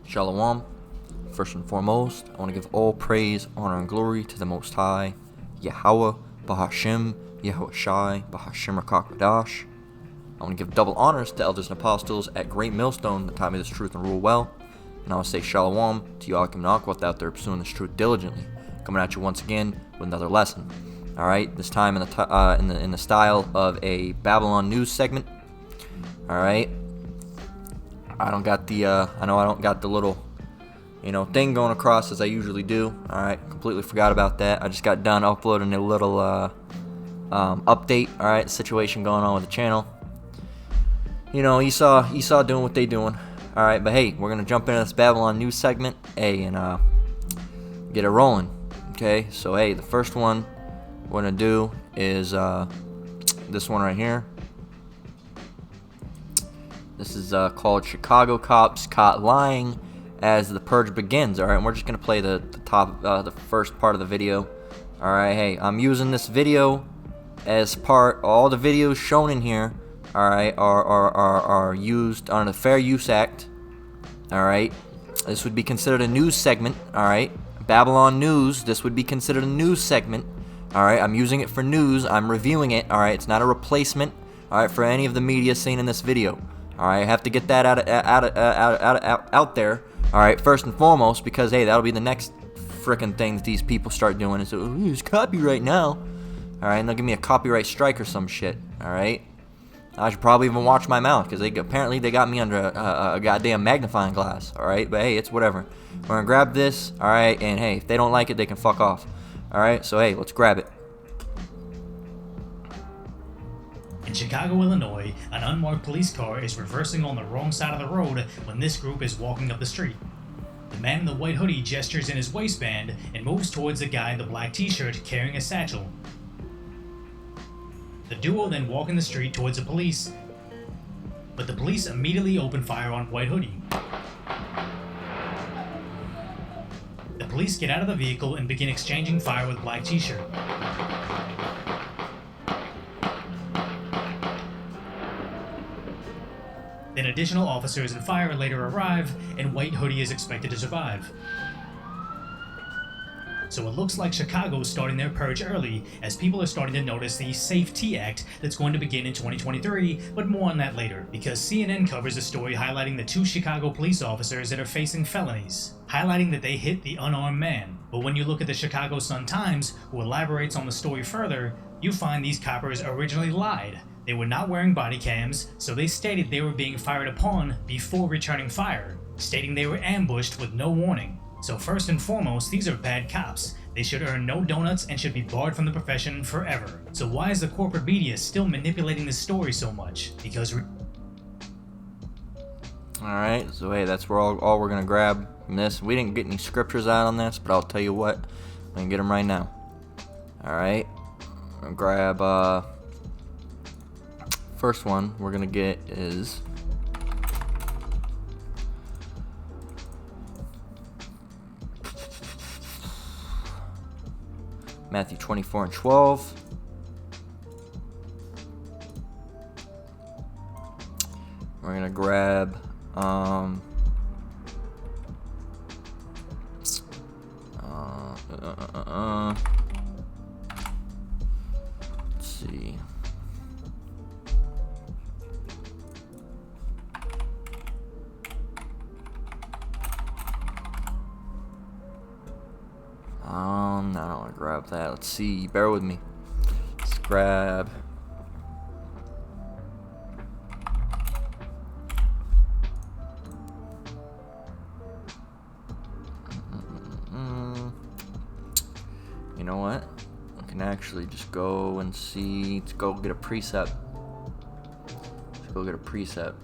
Shalom. First and foremost, I want to give all praise, honor, and glory to the Most High, Yahweh, Bahashim, Yahweh Shai, Bahashim Rakakadash. I want to give double honors to elders and apostles at Great Millstone that taught me this truth and rule well. And I want to say Shalom to you Akim and Aquath out there pursuing this truth diligently. Coming at you once again with another lesson. Alright, this time in the style of a Babylon news segment. Alright. I know I don't got the little, thing going across as I usually do. Alright, completely forgot about that. I just got done uploading a little update. Alright, situation going on with the channel. Esau doing what they doing. Alright, but hey, we're gonna jump into this Babylon news segment, and get it rolling. Okay, so hey, the first one we're gonna do is this one right here. This is called Chicago Cops Caught Lying as the Purge Begins. Alright, and we're just going to play the first part of the video. Alright, hey, I'm using this video as all the videos shown in here, alright, are used under the Fair Use Act. Alright, this would be considered a news segment. Alright, Babylon News, this would be considered a news segment. Alright, I'm using it for news, I'm reviewing it. Alright, it's not a replacement, alright, for any of the media seen in this video. Alright, I have to get that out there. Alright, first and foremost, because hey, that'll be the next frickin' thing that these people start doing. Is it's copyright now. Alright, and they'll give me a copyright strike or some shit. Alright, I should probably even watch my mouth, because apparently they got me under a goddamn magnifying glass. Alright, but hey, it's whatever. We're gonna grab this. Alright, and hey, if they don't like it, they can fuck off. Alright, so hey, let's grab it. In Chicago, Illinois, an unmarked police car is reversing on the wrong side of the road when this group is walking up the street. The man in the white hoodie gestures in his waistband and moves towards the guy in the black t-shirt carrying a satchel. The duo then walk in the street towards the police, but the police immediately open fire on white hoodie. The police get out of the vehicle and begin exchanging fire with black t-shirt. Then additional officers and fire later arrive, and white hoodie is expected to survive. So it looks like Chicago's starting their purge early, as people are starting to notice the Safety Act that's going to begin in 2023, but more on that later, because CNN covers a story highlighting the 2 Chicago police officers that are facing felonies, highlighting that they hit the unarmed man. But when you look at the Chicago Sun-Times, who elaborates on the story further, you find these coppers originally lied. They were not wearing body cams, so they stated they were being fired upon before returning fire, stating they were ambushed with no warning. So first and foremost, these are bad cops. They should earn no donuts and should be barred from the profession forever. So why is the corporate media still manipulating this story so much? Because Alright, so hey, that's where all we're going to grab from this. We didn't get any scriptures out on this, but I'll tell you what, I can get them right now. Alright, I'm going to grab, first one we're going to get is Matthew 24 and 12. We're going to grab let's see. I don't want to grab that. Let's see. Bear with me. Let's grab. You know what? I can actually just go and see. Let's go get a precept. Let's go get a precept.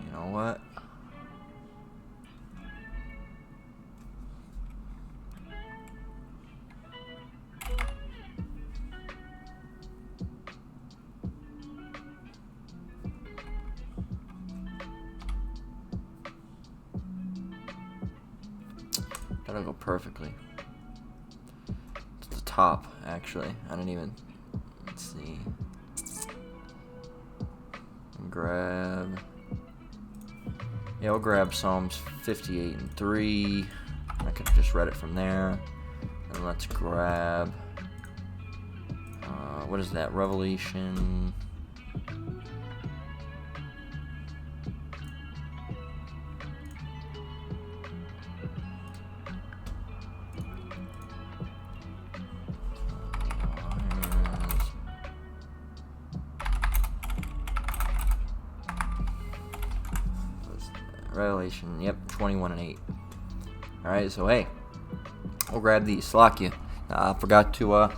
You know what? That'll go perfectly. It's the top, actually. I didn't even... Let's see. Grab... Yeah, we'll grab Psalms 58 and 3. I could have just read it from there. And let's grab... what is that? Revelation... Revelation, yep, 21 and 8. Alright, so hey, we'll grab these. Slakia. I forgot to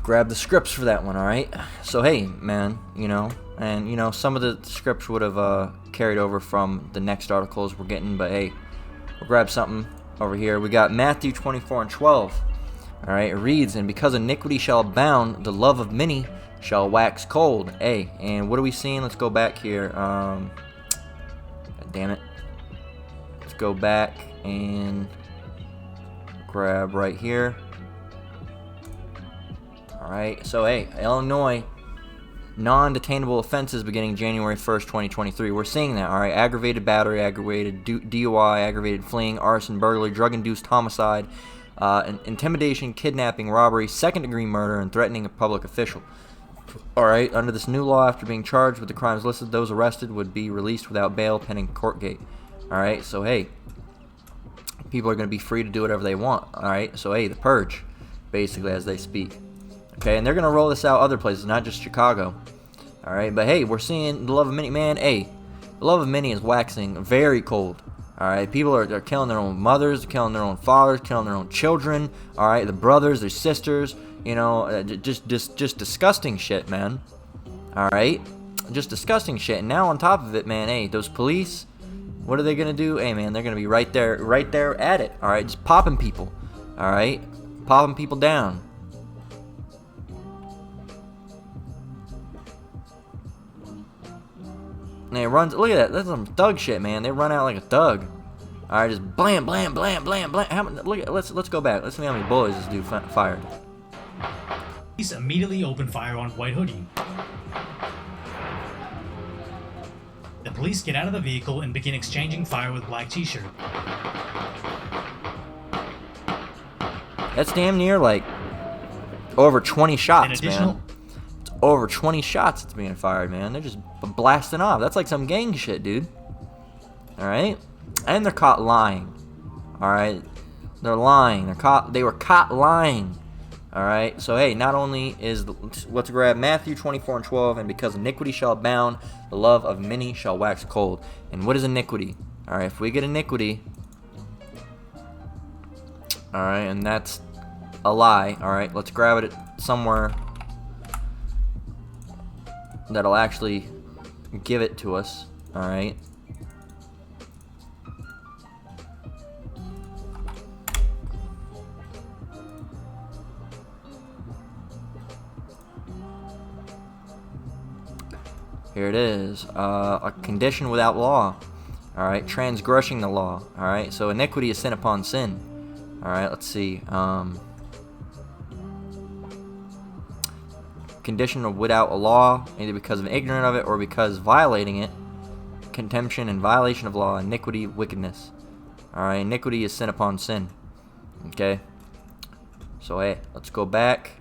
grab the scripts for that one, alright? So hey, man, you know, and you know, some of the scripts would have carried over from the next articles we're getting, but hey, we'll grab something over here. We got Matthew 24 and 12. Alright, it reads, and because iniquity shall abound, the love of many shall wax cold. Hey, and what are we seeing? Let's go back here. Damn it. Let's go back and grab right here. Alright, so hey, Illinois, non-detainable offenses beginning January 1st, 2023. We're seeing that, alright? Aggravated battery, aggravated DUI, aggravated fleeing, arson, burglary, drug-induced homicide, intimidation, kidnapping, robbery, second-degree murder, and threatening a public official. Alright, under this new law, after being charged with the crimes listed, those arrested would be released without bail pending court gate. Alright, so hey, people are going to be free to do whatever they want. Alright, so hey, the purge, basically, as they speak. Okay, and they're going to roll this out other places, not just Chicago. Alright, but hey, we're seeing the love of many, man, hey, the love of many is waxing very cold. Alright, people are killing their own mothers, killing their own fathers, killing their own children. Alright, the brothers, their sisters. You know, just disgusting shit, man. Alright? Just disgusting shit. And now on top of it, man, hey, those police, what are they going to do? Hey, man, they're going to be right there at it. Alright? Just popping people. Alright? Popping people down. And it runs, look at that. That's some thug shit, man. They run out like a thug. Alright, just blam, blam, blam, blam, blam. How many, look at, let's go back. Let's see how many bullets this dude fired. Police immediately opened fire on White Hoodie. The police get out of the vehicle and begin exchanging fire with Black T-shirt. That's damn near like over 20 shots, man. It's over 20 shots that's being fired, man. They're just blasting off. That's like some gang shit, dude. Alright? And they're caught lying. Alright? They're lying. They were caught lying. Alright, so hey, not only is, let's grab Matthew 24 and 12, and because iniquity shall abound, the love of many shall wax cold. And what is iniquity? Alright, if we get iniquity, alright, and that's a lie, alright, let's grab it somewhere that'll actually give it to us, alright. Here it is, a condition without law. Alright, transgressing the law. Alright, so iniquity is sin upon sin. Alright, let's see. Condition without a law, either because of ignorant of it or because violating it. Contempt and violation of law, iniquity, wickedness. Alright, iniquity is sin upon sin. Okay? So hey, let's go back.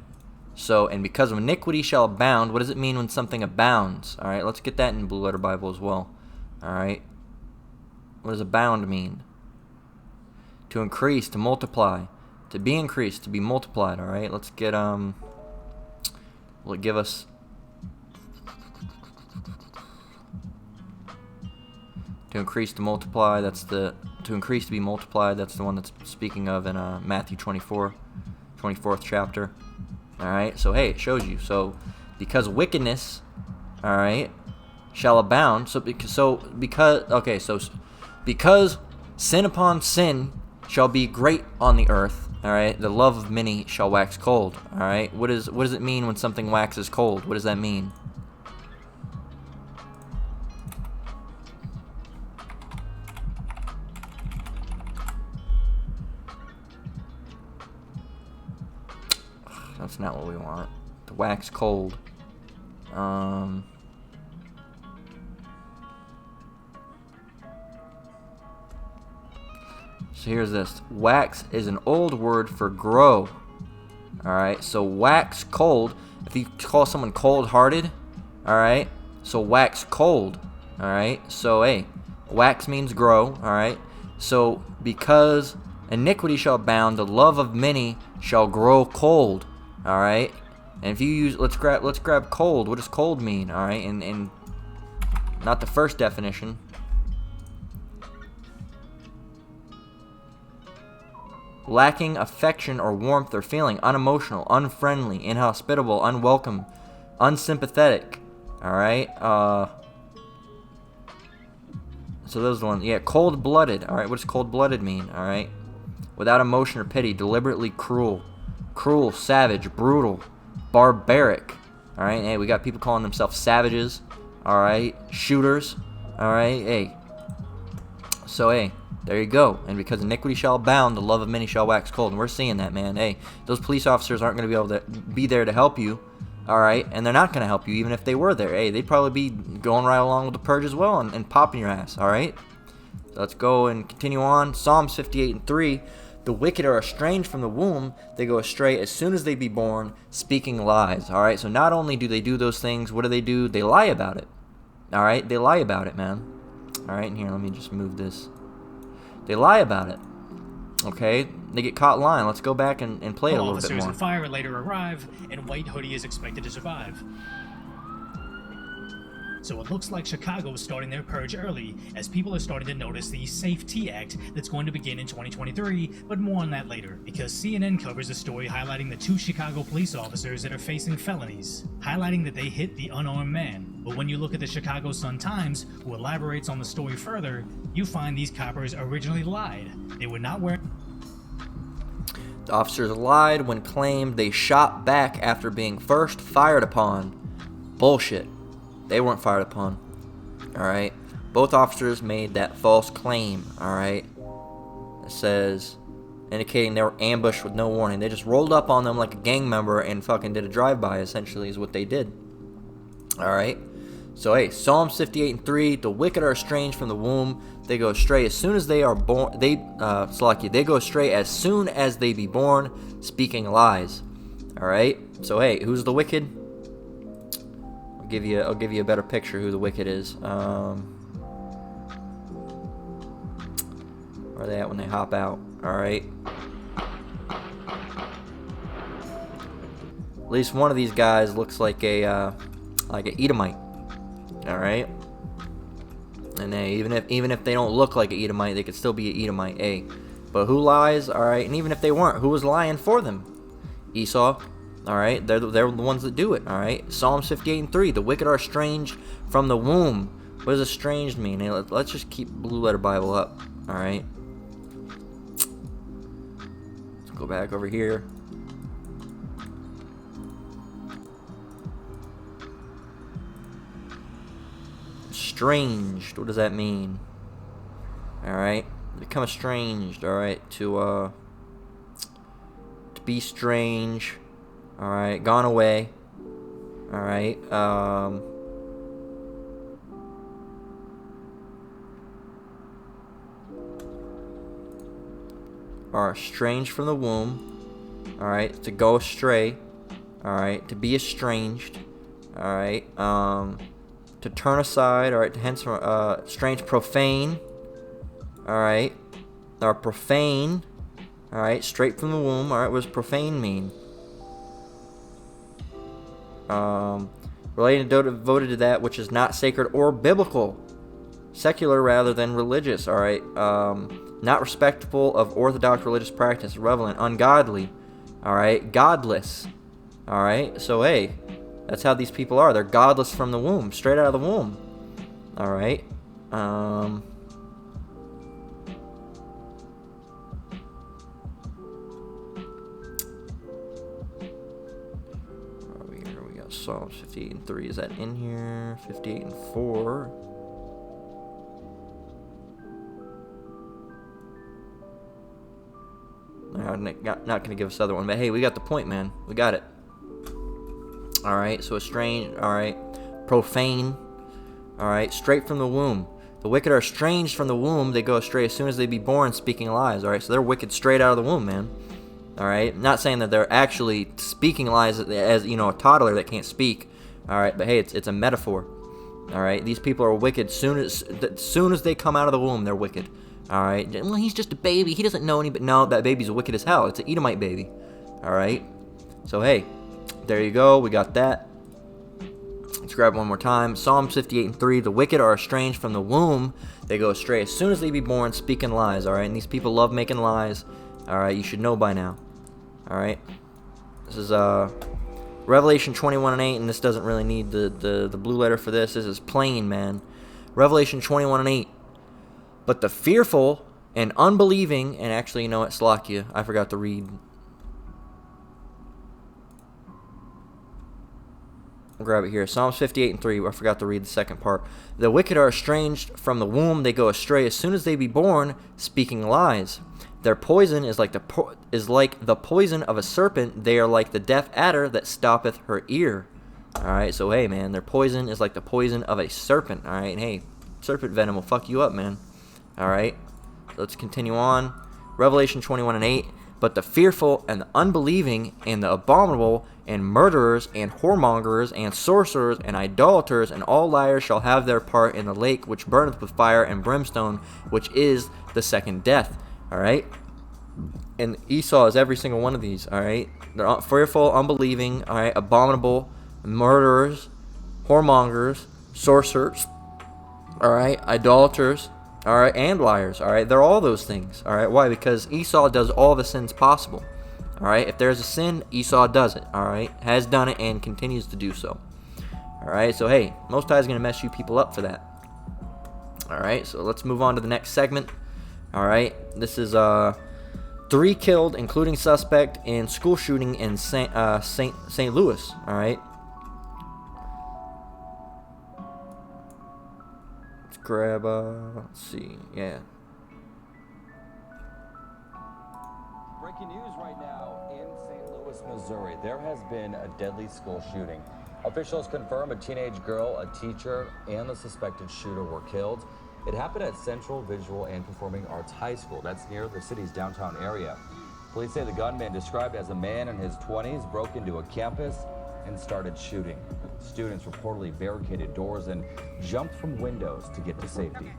So, and because of iniquity shall abound, what does it mean when something abounds? Alright, let's get that in Blue Letter Bible as well. Alright. What does abound mean? To increase, to multiply. To be increased, to be multiplied, alright? Let's get, will it give us... To increase, to multiply, that's the... To increase, to be multiplied, that's the one that's speaking of in Matthew 24, 24th chapter. Alright, so hey, it shows you. So, because wickedness, alright, shall abound. Because sin upon sin shall be great on the earth. All right, the love of many shall wax cold. All right, what does it mean when something waxes cold? What does that mean? That's not what we want. To wax cold. So here's this. Wax is an old word for grow. Alright, so wax cold. If you call someone cold-hearted, alright, so wax cold. Alright, so hey, wax means grow. Alright, so because iniquity shall abound, the love of many shall grow cold. Alright, and if you use, let's grab cold. What does cold mean? Alright, and not the first definition. Lacking affection or warmth or feeling, unemotional, unfriendly, inhospitable, unwelcome, unsympathetic. Alright, so those are the ones. Yeah, cold-blooded. Alright, what does cold-blooded mean? Alright, without emotion or pity, deliberately cruel. Cruel, savage, brutal, barbaric. Alright, hey, we got people calling themselves savages. Alright, shooters. Alright, hey. So, hey, there you go. And because iniquity shall abound, the love of many shall wax cold. And we're seeing that, man. Hey, those police officers aren't going to be able to be there to help you. Alright, and they're not going to help you even if they were there. Hey, they'd probably be going right along with the purge as well and popping your ass. Alright? So let's go and continue on. Psalms 58:3. The wicked are estranged from the womb. They go astray as soon as they be born, speaking lies. Alright, so not only do they do those things, what do? They lie about it. Alright, they lie about it, man. Alright, and here, let me just move this. They lie about it. Okay, they get caught lying. Let's go back and play it a little bit more. Officers and fire later arrive, and White Hoodie is expected to survive. So it looks like Chicago is starting their purge early, as people are starting to notice the Safety Act that's going to begin in 2023, but more on that later, because CNN covers a story highlighting the 2 Chicago police officers that are facing felonies, highlighting that they hit the unarmed man. But when you look at the Chicago Sun-Times, who elaborates on the story further, you find these coppers originally lied. They were not wearing... The officers lied when claimed they shot back after being first fired upon. Bullshit. They weren't fired upon. Alright. Both officers made that false claim. Alright. It says, indicating they were ambushed with no warning. They just rolled up on them like a gang member and fucking did a drive-by, essentially, is what they did. Alright. So, hey, Psalms 58:3. The wicked are estranged from the womb. They go astray as soon as they are born. They go astray as soon as they be born, speaking lies. Alright. So, hey, who's the wicked? I'll give you a better picture who the wicked is. Where are they at when they hop out? Alright. At least one of these guys looks like an Edomite. Alright. And hey, even if they don't look like an Edomite, they could still be an Edomite. Hey. But who lies? Alright. And even if they weren't, who was lying for them? Esau. Alright, they're the ones that do it. Alright, Psalms 58:3. The wicked are estranged from the womb. What does estranged mean? Hey, let's just keep Blue Letter Bible up. Alright. Let's go back over here. Estranged. What does that mean? Alright. Become estranged. Alright. To be strange. Alright, gone away. Alright, are estranged from the womb. Alright, to go astray. Alright, to be estranged. Alright, to turn aside. Alright, hence, strange, profane. Alright, or profane. Alright, straight from the womb. Alright, what does profane mean? Related and devoted to that which is not sacred or biblical, secular rather than religious. All right, not respectful of orthodox religious practice, irrelevant, ungodly. All right, godless. All right, so hey, that's how these people are. They're godless from the womb, straight out of the womb. All right. Here we got Psalms 58 and 3. Is that in here? 58 and 4. Not going to give us the other one, but hey, we got the point, man. We got it. All right, so estranged. All right, profane. All right, straight from the womb. The wicked are estranged from the womb. They go astray as soon as they be born, speaking lies. All right, so they're wicked straight out of the womb, man. All right, not saying that they're actually speaking lies as you know, a toddler that can't speak. All right, but hey, it's a metaphor. All right, these people are wicked soon as they come out of the womb. They're wicked. All right, well, he's just a baby. He doesn't know any, but no, that baby's wicked as hell. It's an Edomite baby. All right, so hey, there you go. We got that. Let's grab one more time. Psalms 58 and 3. The wicked are estranged from the womb. They go astray as soon as they be born, speaking lies. All right, and these people love making lies. All right, you should know by now. All right, this is Revelation 21 and 8, and this doesn't really need the blue letter for this. This is plain, man. Revelation 21 and 8. But the fearful and unbelieving, and actually, you know what, Slakia, I forgot to read. I'll grab it here. Psalms 58 and 3. I forgot to read the second part. The wicked are estranged from the womb. They go astray as soon as they be born, speaking lies. Their poison is like the poison of a serpent. They are like the deaf adder that stoppeth her ear. All right, so hey, man, their poison is like the poison of a serpent. All right, and hey, serpent venom will fuck you up, man. All right, let's continue on. Revelation 21 and 8. But the fearful and the unbelieving and the abominable and murderers and whoremongers and sorcerers and idolaters and all liars shall have their part in the lake which burneth with fire and brimstone, which is the second death. All right, and Esau is every single one of these. All right, they're fearful, unbelieving. All right, abominable, murderers, whoremongers, sorcerers. All right, idolaters. All right, and liars. All right, they're all those things. All right, why? Because Esau does all the sins possible. All right, if there's a sin, Esau does it. All right, has done it and continues to do so. All right, so hey, Most High is gonna mess you people up for that. All right, so let's move on to the next segment. All right, this is 3 killed, including suspect in school shooting in St. Louis. All right. Grab let's see, yeah. Breaking news right now in St. Louis, Missouri. There has been a deadly school shooting. Officials confirm a teenage girl, a teacher, and the suspected shooter were killed. It happened at Central Visual and Performing Arts High School. That's near the city's downtown area. Police say the gunman, described as a man in his 20s, broke into a campus and started shooting. Students reportedly barricaded doors and jumped from windows to get to safety.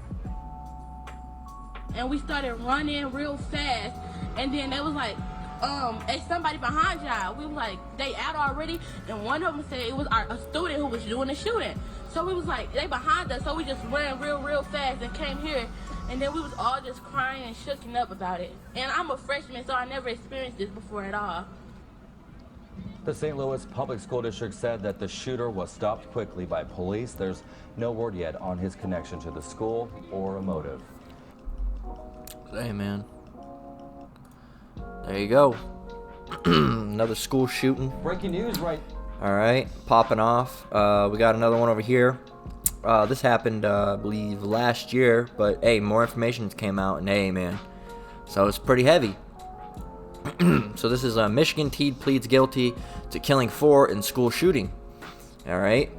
And we started running real fast, and then they was like, hey, somebody behind y'all. We was like, they out already, and one of them said it was a student who was doing the shooting. So we was like, they behind us, so we just ran real fast and came here, and then we was all just crying and shooken up about it. And I'm a freshman, so I never experienced this before at all. The St. Louis Public School District said that the shooter was stopped quickly by police. There's no word yet on his connection to the school or a motive. Hey, man. There you go. Another school shooting. Breaking news right. All right, popping off. We got another one over here. This happened, I believe, last year. But hey, more information came out, and hey, man. So it's pretty heavy. So this is a Michigan teen pleads guilty to killing 4 in school shooting. All right.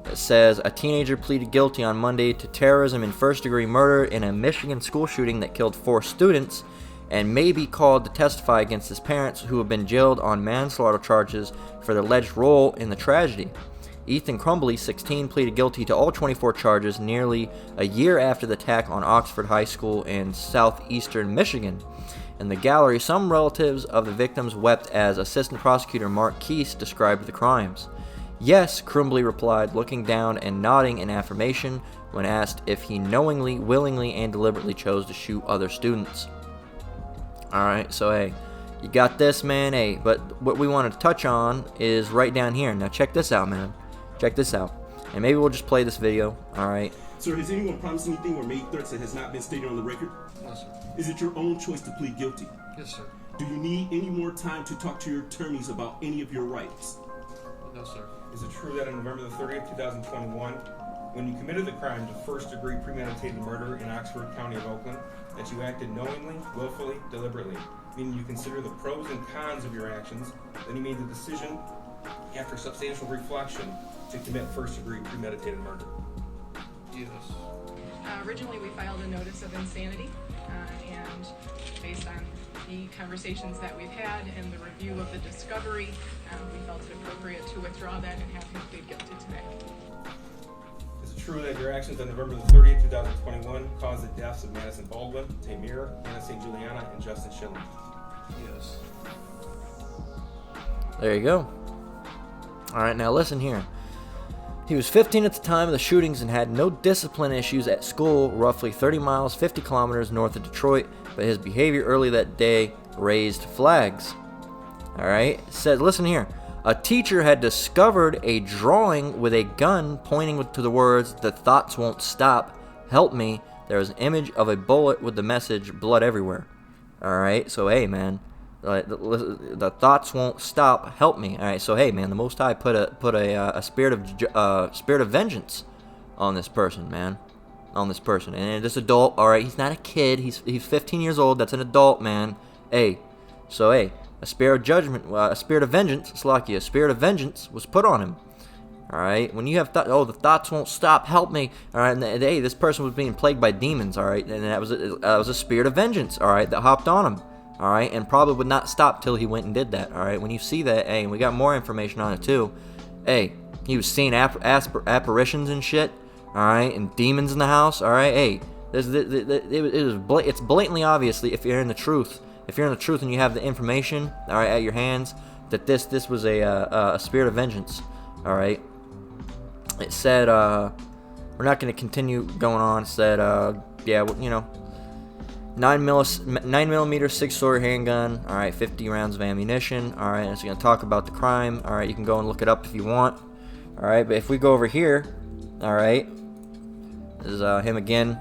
It says a teenager pleaded guilty on Monday to terrorism and first-degree murder in a Michigan school shooting that killed 4 students, and may be called to testify against his parents, who have been jailed on manslaughter charges for their alleged role in the tragedy. Ethan Crumbly, 16, pleaded guilty to all 24 charges nearly a year after the attack on Oxford High School in southeastern Michigan. In the gallery, some relatives of the victims wept as Assistant Prosecutor Mark Keese described the crimes. Yes, Crumbly replied, looking down and nodding in affirmation when asked if he knowingly, willingly, and deliberately chose to shoot other students. Alright, so hey, you got this, man. Hey, but what we want to touch on is right down here. Now check this out, man. Check this out. And maybe we'll just play this video. Alright. Sir, has anyone promised anything or made threats that has not been stated on the record? No, sir. Is it your own choice to plead guilty? Yes, sir. Do you need any more time to talk to your attorneys about any of your rights? No, sir. Is it true that on November the 30th, 2021, when you committed the crime of first-degree premeditated murder in Oxford County of Oakland, that you acted knowingly, willfully, deliberately, meaning you consider the pros and cons of your actions, then you made the decision, after substantial reflection, to commit first-degree premeditated murder? Yes. Originally, we filed a notice of insanity, and based on the conversations that we've had and the review of the discovery, we felt it appropriate to withdraw that and have him plead guilty today. Is it true that your actions on November the 30th, 2021 caused the deaths of Madison Baldwin, Tamir, Anna St. Juliana, and Justin Schilling? Yes. There you go. Alright, now listen here. He was 15 at the time of the shootings and had no discipline issues at school, roughly 30 miles, 50 kilometers north of Detroit, but his behavior early that day raised flags. Alright, it says, listen here. A teacher had discovered a drawing with a gun pointing to the words, "The thoughts won't stop, help me." There was an image of a bullet with the message, "Blood everywhere." Alright, so hey man, the thoughts won't stop, help me. Alright, so hey man, the Most High put a spirit of vengeance on this person, man. On this person. And this adult, alright, he's not a kid, he's 15 years old, that's an adult, man. Hey, so hey, a spirit of judgment, a spirit of vengeance, Slakia, a spirit of vengeance was put on him. Alright, when you have the thoughts won't stop, help me. Alright, and hey, this person was being plagued by demons, alright, and that was a spirit of vengeance, alright, that hopped on him. Alright, and probably would not stop till he went and did that. Alright, when you see that, hey, and we got more information on it too. Hey, he was seeing apparitions and shit. Alright, and demons in the house. Alright, hey, it's blatantly obvious if you're in the truth. If you're in the truth and you have the information, alright, at your hands, that this was a spirit of vengeance. Alright. It said, we're not going to continue going on. It said, yeah, you know, 9mm 6-story handgun. Alright, 50 rounds of ammunition. Alright, and it's going to talk about the crime. Alright, you can go and look it up if you want. Alright, but if we go over here, alright, this is him again.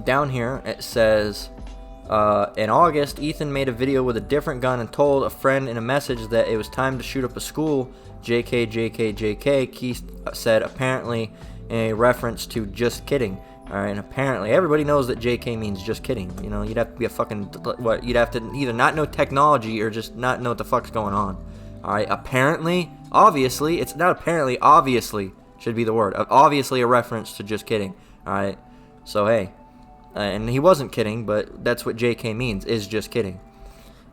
Down here, it says, in August, Ethan made a video with a different gun and told a friend in a message that it was time to shoot up a school. JK, JK, JK, Keith said, apparently in a reference to just kidding. Alright, and apparently everybody knows that JK means just kidding. You know, you'd have to be a fucking, what, you'd have to either not know technology or just not know what the fuck's going on. Alright, apparently, obviously, it's not apparently, obviously should be the word. Obviously a reference to just kidding. Alright, so hey. And he wasn't kidding, but that's what JK means, is just kidding.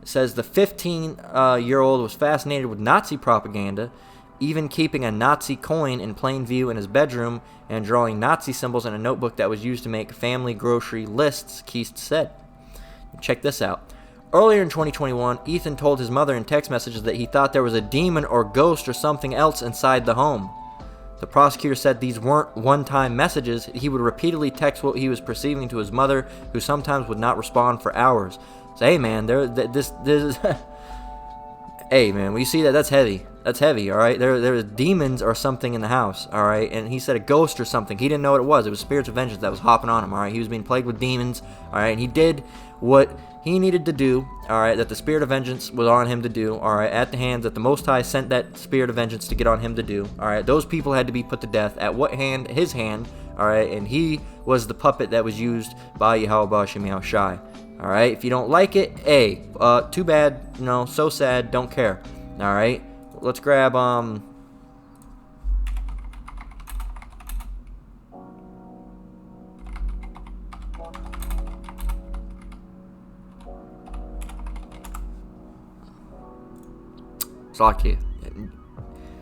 It says the 15-year-old was fascinated with Nazi propaganda, even keeping a Nazi coin in plain view in his bedroom and drawing Nazi symbols in a notebook that was used to make family grocery lists, Keast said. Check this out. Earlier in 2021, Ethan told his mother in text messages that he thought there was a demon or ghost or something else inside the home. The prosecutor said these weren't one-time messages. He would repeatedly text what he was perceiving to his mother, who sometimes would not respond for hours. So, hey, man, this is... Hey, man, when you see that, that's heavy. That's heavy, all right? There's demons or something in the house, all right? And he said a ghost or something. He didn't know what it was. It was spirits of vengeance that was hopping on him, all right? He was being plagued with demons, all right? And he did what he needed to do, all right, that the spirit of vengeance was on him to do, all right, at the hands that the Most High sent that spirit of vengeance to get on him to do, all right. Those people had to be put to death. At what hand? His hand, all right, and he was the puppet that was used by Yahweh Shemiao Shai, all right. If you don't like it, hey, too bad, you know, so sad, don't care, all right. Let's grab, Slakia.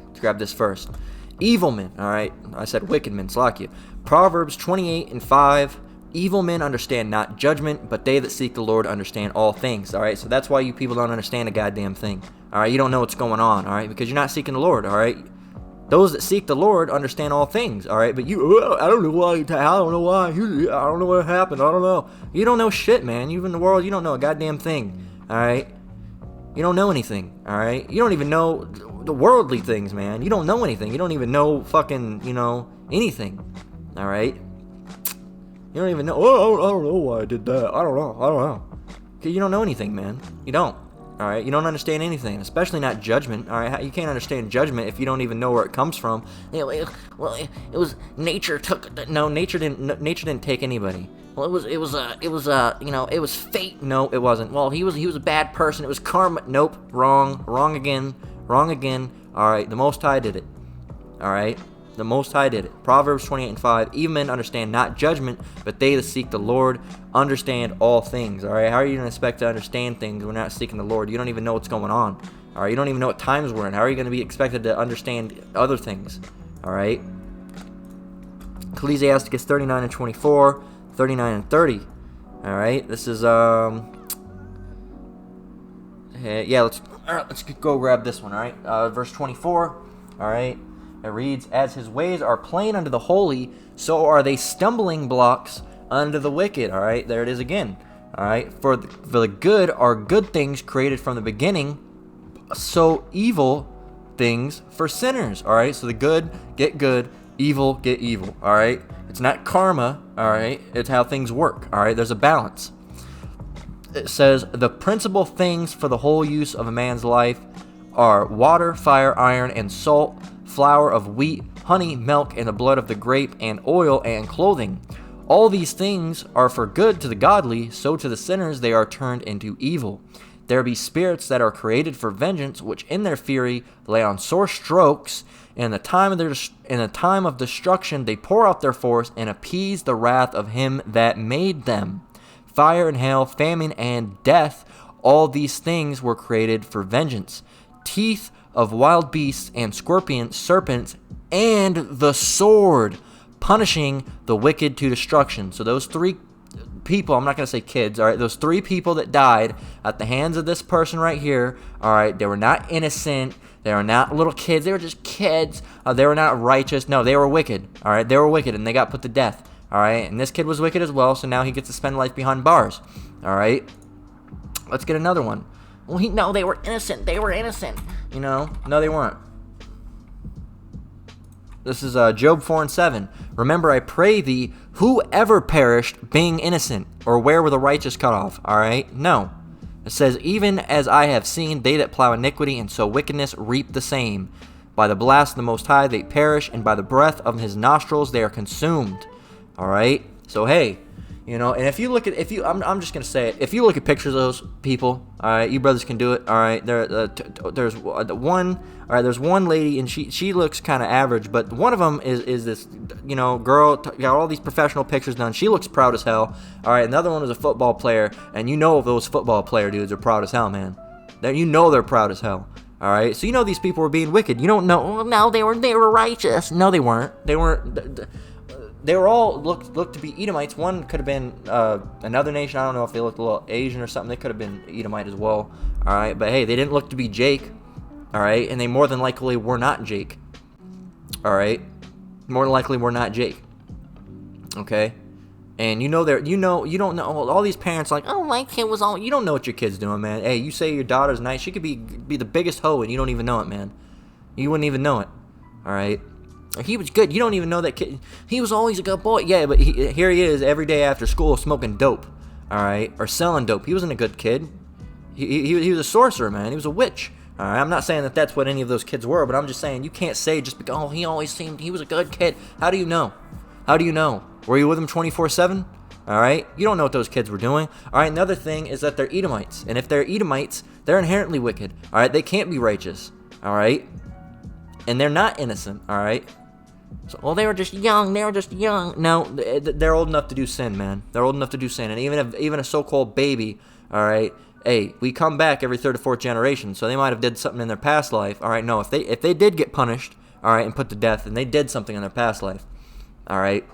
Let's grab this first. Evil men, alright? I said wicked men, Slakia. Proverbs 28:5. Evil men understand not judgment, but they that seek the Lord understand all things, alright? So that's why you people don't understand a goddamn thing, alright? You don't know what's going on, alright? Because you're not seeking the Lord, alright? Those that seek the Lord understand all things, alright? But you, I don't know why, I don't know why, I don't know what happened, I don't know. You don't know shit, man. You in the world, you don't know a goddamn thing, alright? You don't know anything, alright? You don't even know the worldly things, man. You don't know anything. You don't even know fucking, you know, anything. All right. You don't even know. Oh, I don't know why I did that. I don't know. Okay, you don't know anything, man. You don't. All right. You don't understand anything, especially not judgment. All right. You can't understand judgment if you don't even know where it comes from. Well, it was nature took. No, nature didn't. Nature didn't take anybody. Well, it was fate. No, it wasn't. Well, he was a bad person. It was karma. Nope. Wrong again. All right. The Most High did it. All right. The Most High did it. Proverbs 28:5. Even men understand not judgment, but they that seek the Lord understand all things. All right. How are you going to expect to understand things when you're not seeking the Lord? You don't even know what's going on. All right. You don't even know what times we're in. How are you going to be expected to understand other things? All right. Ecclesiasticus 39:24, 39:30. All right. This is let's go grab this one. All right. Verse 24. All right. It reads, as his ways are plain unto the holy, so are they stumbling blocks unto the wicked. All right, there it is again. All right, for the good are good things created from the beginning, so evil things for sinners. All right, so the good get good, evil get evil. All right, it's not karma. All right, it's how things work. All right, there's a balance. It says the principal things for the whole use of a man's life are water, fire, iron, and salt, flour of wheat, honey, milk, and the blood of the grape, and oil, and clothing. All these things are for good to the godly, so to the sinners they are turned into evil. There be spirits that are created for vengeance, which in their fury lay on sore strokes. In the time of destruction they pour out their force and appease the wrath of him that made them. Fire and hail, famine and death, all these things were created for vengeance. Teeth of wild beasts and scorpions, serpents, and the sword, punishing the wicked to destruction. So those three people, I'm not going to say kids, all right, those three people that died at the hands of this person right here, all right, they were not innocent, they were not little kids, they were just kids, they were not righteous, no, they were wicked, all right, they were wicked, and they got put to death, all right, and this kid was wicked as well, so now he gets to spend life behind bars, all right. Let's get another one. Well, no, they were innocent. You know, no, they weren't. This is Job 4:7. Remember, I pray thee, whoever perished being innocent, or where were the righteous cut off? All right, no. It says, even as I have seen, they that plow iniquity and sow wickedness reap the same. By the blast of the Most High they perish, and by the breath of his nostrils they are consumed. All right, so hey. You know, and if you look at, I'm just gonna say it. If you look at pictures of those people, all right, you brothers can do it. All right, there's one lady, and she looks kind of average, but one of them is this, you know, girl, got all these professional pictures done. She looks proud as hell. All right, another one is a football player, and you know those football player dudes are proud as hell, man. You know they're proud as hell. All right, so you know these people were being wicked. You don't know. Oh, no, they were righteous. No, they weren't. They were all looked to be Edomites. One could have been another nation. I don't know if they looked a little Asian or something. They could have been Edomite as well. All right, but hey, they didn't look to be Jake. All right, and they more than likely were not Jake. All right, more than likely were not Jake. Okay, and you don't know. All these parents are like, oh, my kid was all. You don't know what your kid's doing, man. Hey, you say your daughter's nice. She could be the biggest hoe, and you don't even know it, man. You wouldn't even know it. All right. He was good. You don't even know that kid. He was always a good boy. Yeah, but here he is every day after school smoking dope, all right, or selling dope. He wasn't a good kid. He was a sorcerer, man. He was a witch. All right, I'm not saying that that's what any of those kids were, but I'm just saying you can't say just because, oh, he always seemed he was a good kid. How do you know? How do you know? Were you with him 24/7? All right, you don't know what those kids were doing. All right, another thing is that they're Edomites, and if they're Edomites, they're inherently wicked. All right, they can't be righteous. All right, and they're not innocent. All right. So, well, they were just young. No, they're old enough to do sin, man. They're old enough to do sin. And even a so-called baby, all right, hey, we come back every third or fourth generation, so they might have did something in their past life. All right, no, if they did get punished, all right, and put to death, then they did something in their past life. All right.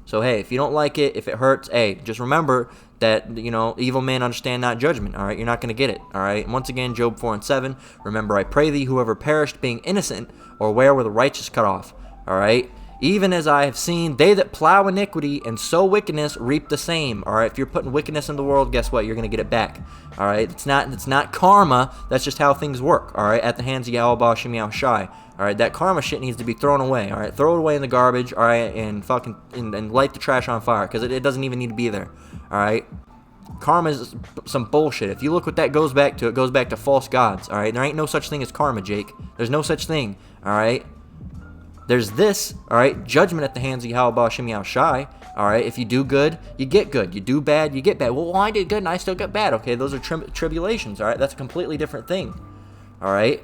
So, hey, if you don't like it, if it hurts, hey, just remember that, you know, evil men understand not judgment, all right? You're not going to get it, all right? And once again, Job 4:7, remember, I pray thee, whoever perished being innocent, or where were the righteous cut off? All right, Even as I have seen, they that plow iniquity and sow wickedness reap the same. All right, if you're putting wickedness in the world, guess what? You're going to get it back. All right, it's not karma. That's just how things work. All right, at the hands of Yahweh Shem Yahweh Shai. All right, that karma shit needs to be thrown away. All right, throw it away in the garbage. All right, and fucking and light the trash on fire because it doesn't even need to be there. All right. Karma is some bullshit. If you look what that goes back to, it goes back to false gods. All right, there ain't no such thing as karma, Jake. There's no such thing. All right. There's this, all right, judgment at the hands of Yahweh Shem Yahweh Shai. All right, if you do good, you get good. You do bad, you get bad. Well, I did good and I still got bad. Okay, those are tribulations. All right, that's a completely different thing. All right,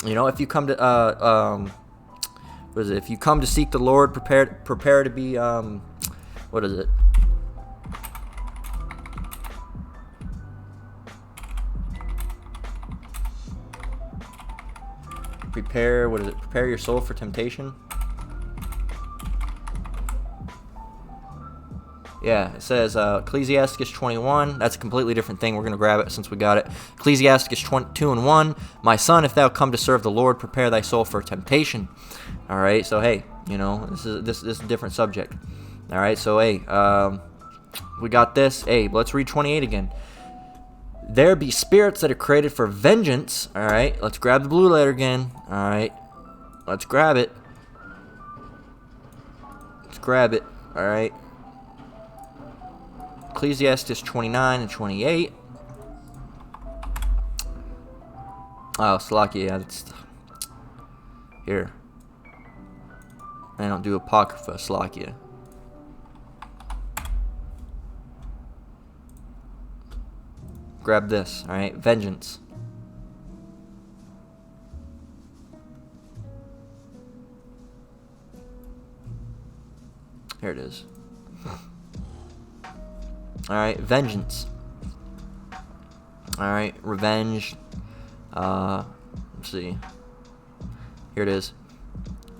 you know, if you come to what is it? If you come to seek the Lord, prepare to be what is it? Prepare your soul for temptation. Yeah, it says Ecclesiastes 21. That's a completely different thing. We're going to grab it since we got it. Ecclesiastes 2:1. My son, if thou come to serve the Lord, prepare thy soul for temptation. All right, so hey, you know, this is a different subject. All right, so hey, we got this. Hey, let's read 28 again. There be spirits that are created for vengeance. All right, let's grab the blue letter again. All right, let's grab it. Let's grab it. All right. Ecclesiastes 29 and 28. Oh, Slakia, that's here. I don't do Apocrypha, Slakia. Grab this, alright? Vengeance. Here it is. Alright, vengeance. Alright, revenge. Let's see. Here it is.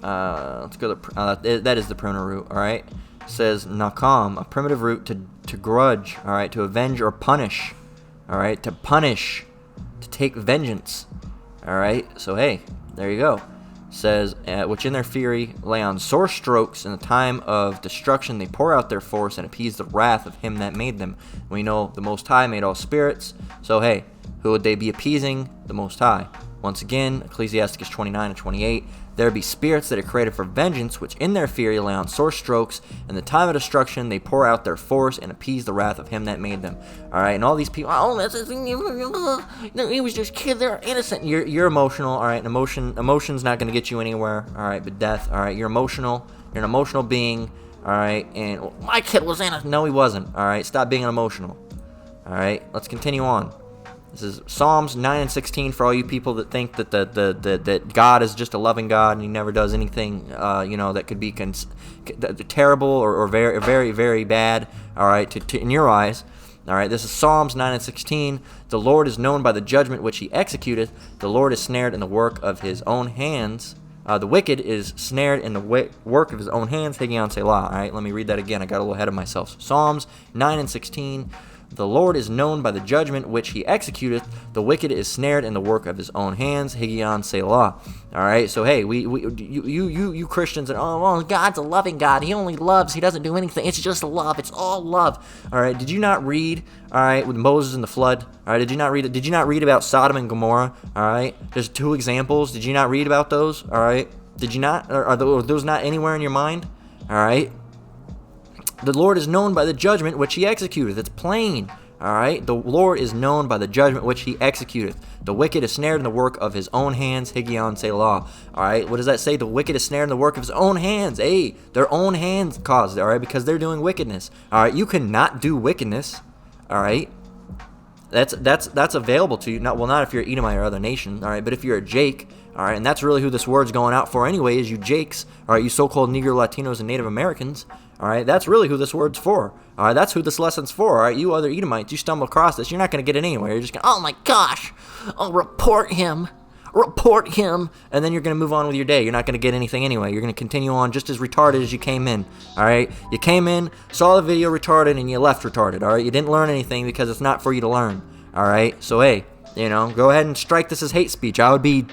Let's go to that is the pruner root, alright? It says nakam, a primitive root to grudge, alright, to avenge or punish. Alright, to punish, to take vengeance. Alright, so hey, there you go. Says, which in their fury lay on sore strokes, in the time of destruction they pour out their force and appease the wrath of him that made them. We know the Most High made all spirits, so hey, who would they be appeasing? The Most High. Once again, Ecclesiastes 29 and 28. There be spirits that are created for vengeance, which in their fury lay on sore strokes. In the time of destruction, they pour out their force and appease the wrath of him that made them. All right, and all these people, oh, that's he was just kids. They're innocent. You're emotional. All right, emotion's not going to get you anywhere. All right, but death. All right, you're emotional. You're an emotional being. All right, and well, my kid was innocent. No, he wasn't. All right, stop being emotional. All right, let's continue on. This is Psalms 9 and 16 for all you people that think that that God is just a loving God and He never does anything, that could be terrible or very, very, very bad. All right, in your eyes. All right, this is Psalms 9 and 16. The Lord is known by the judgment which He executeth. The Lord is snared in the work of His own hands. The wicked is snared in the work of his own hands. Higgaion Selah. All right, let me read that again. I got a little ahead of myself. Psalms 9 and 16. The Lord is known by the judgment which He executeth. The wicked is snared in the work of his own hands. Higgaion Selah. All right, so hey, you Christians, and oh, well, God's a loving God. He only loves. He doesn't do anything. It's just love. It's all love. All right, did you not read? All right, with Moses and the flood. All right, did you not read? Did you not read about Sodom and Gomorrah? All right, there's 2 examples. Did you not read about those? All right, did you not? Are those not anywhere in your mind? All right. The Lord is known by the judgment which He executeth. It's plain. All right. The Lord is known by the judgment which He executeth. The wicked is snared in the work of his own hands. Higgaion Selah. All right. What does that say? The wicked is snared in the work of his own hands. Hey, their own hands caused it. All right, because they're doing wickedness. All right. You cannot do wickedness. All right. That's available to you. Not if you're an Edomite or other nation. All right. But if you're a Jake. All right, and that's really who this word's going out for anyway, is you Jakes, all right, you so-called Negro, Latinos, and Native Americans, all right, that's really who this word's for, all right, that's who this lesson's for, all right, you other Edomites, you stumble across this, you're not going to get it anywhere, you're just going, oh my gosh, I'll report him, and then you're going to move on with your day, you're not going to get anything anyway, you're going to continue on just as retarded as you came in, all right, you came in, saw the video retarded, and you left retarded, all right, you didn't learn anything because it's not for you to learn, all right, so hey, go ahead and strike this as hate speech. I would be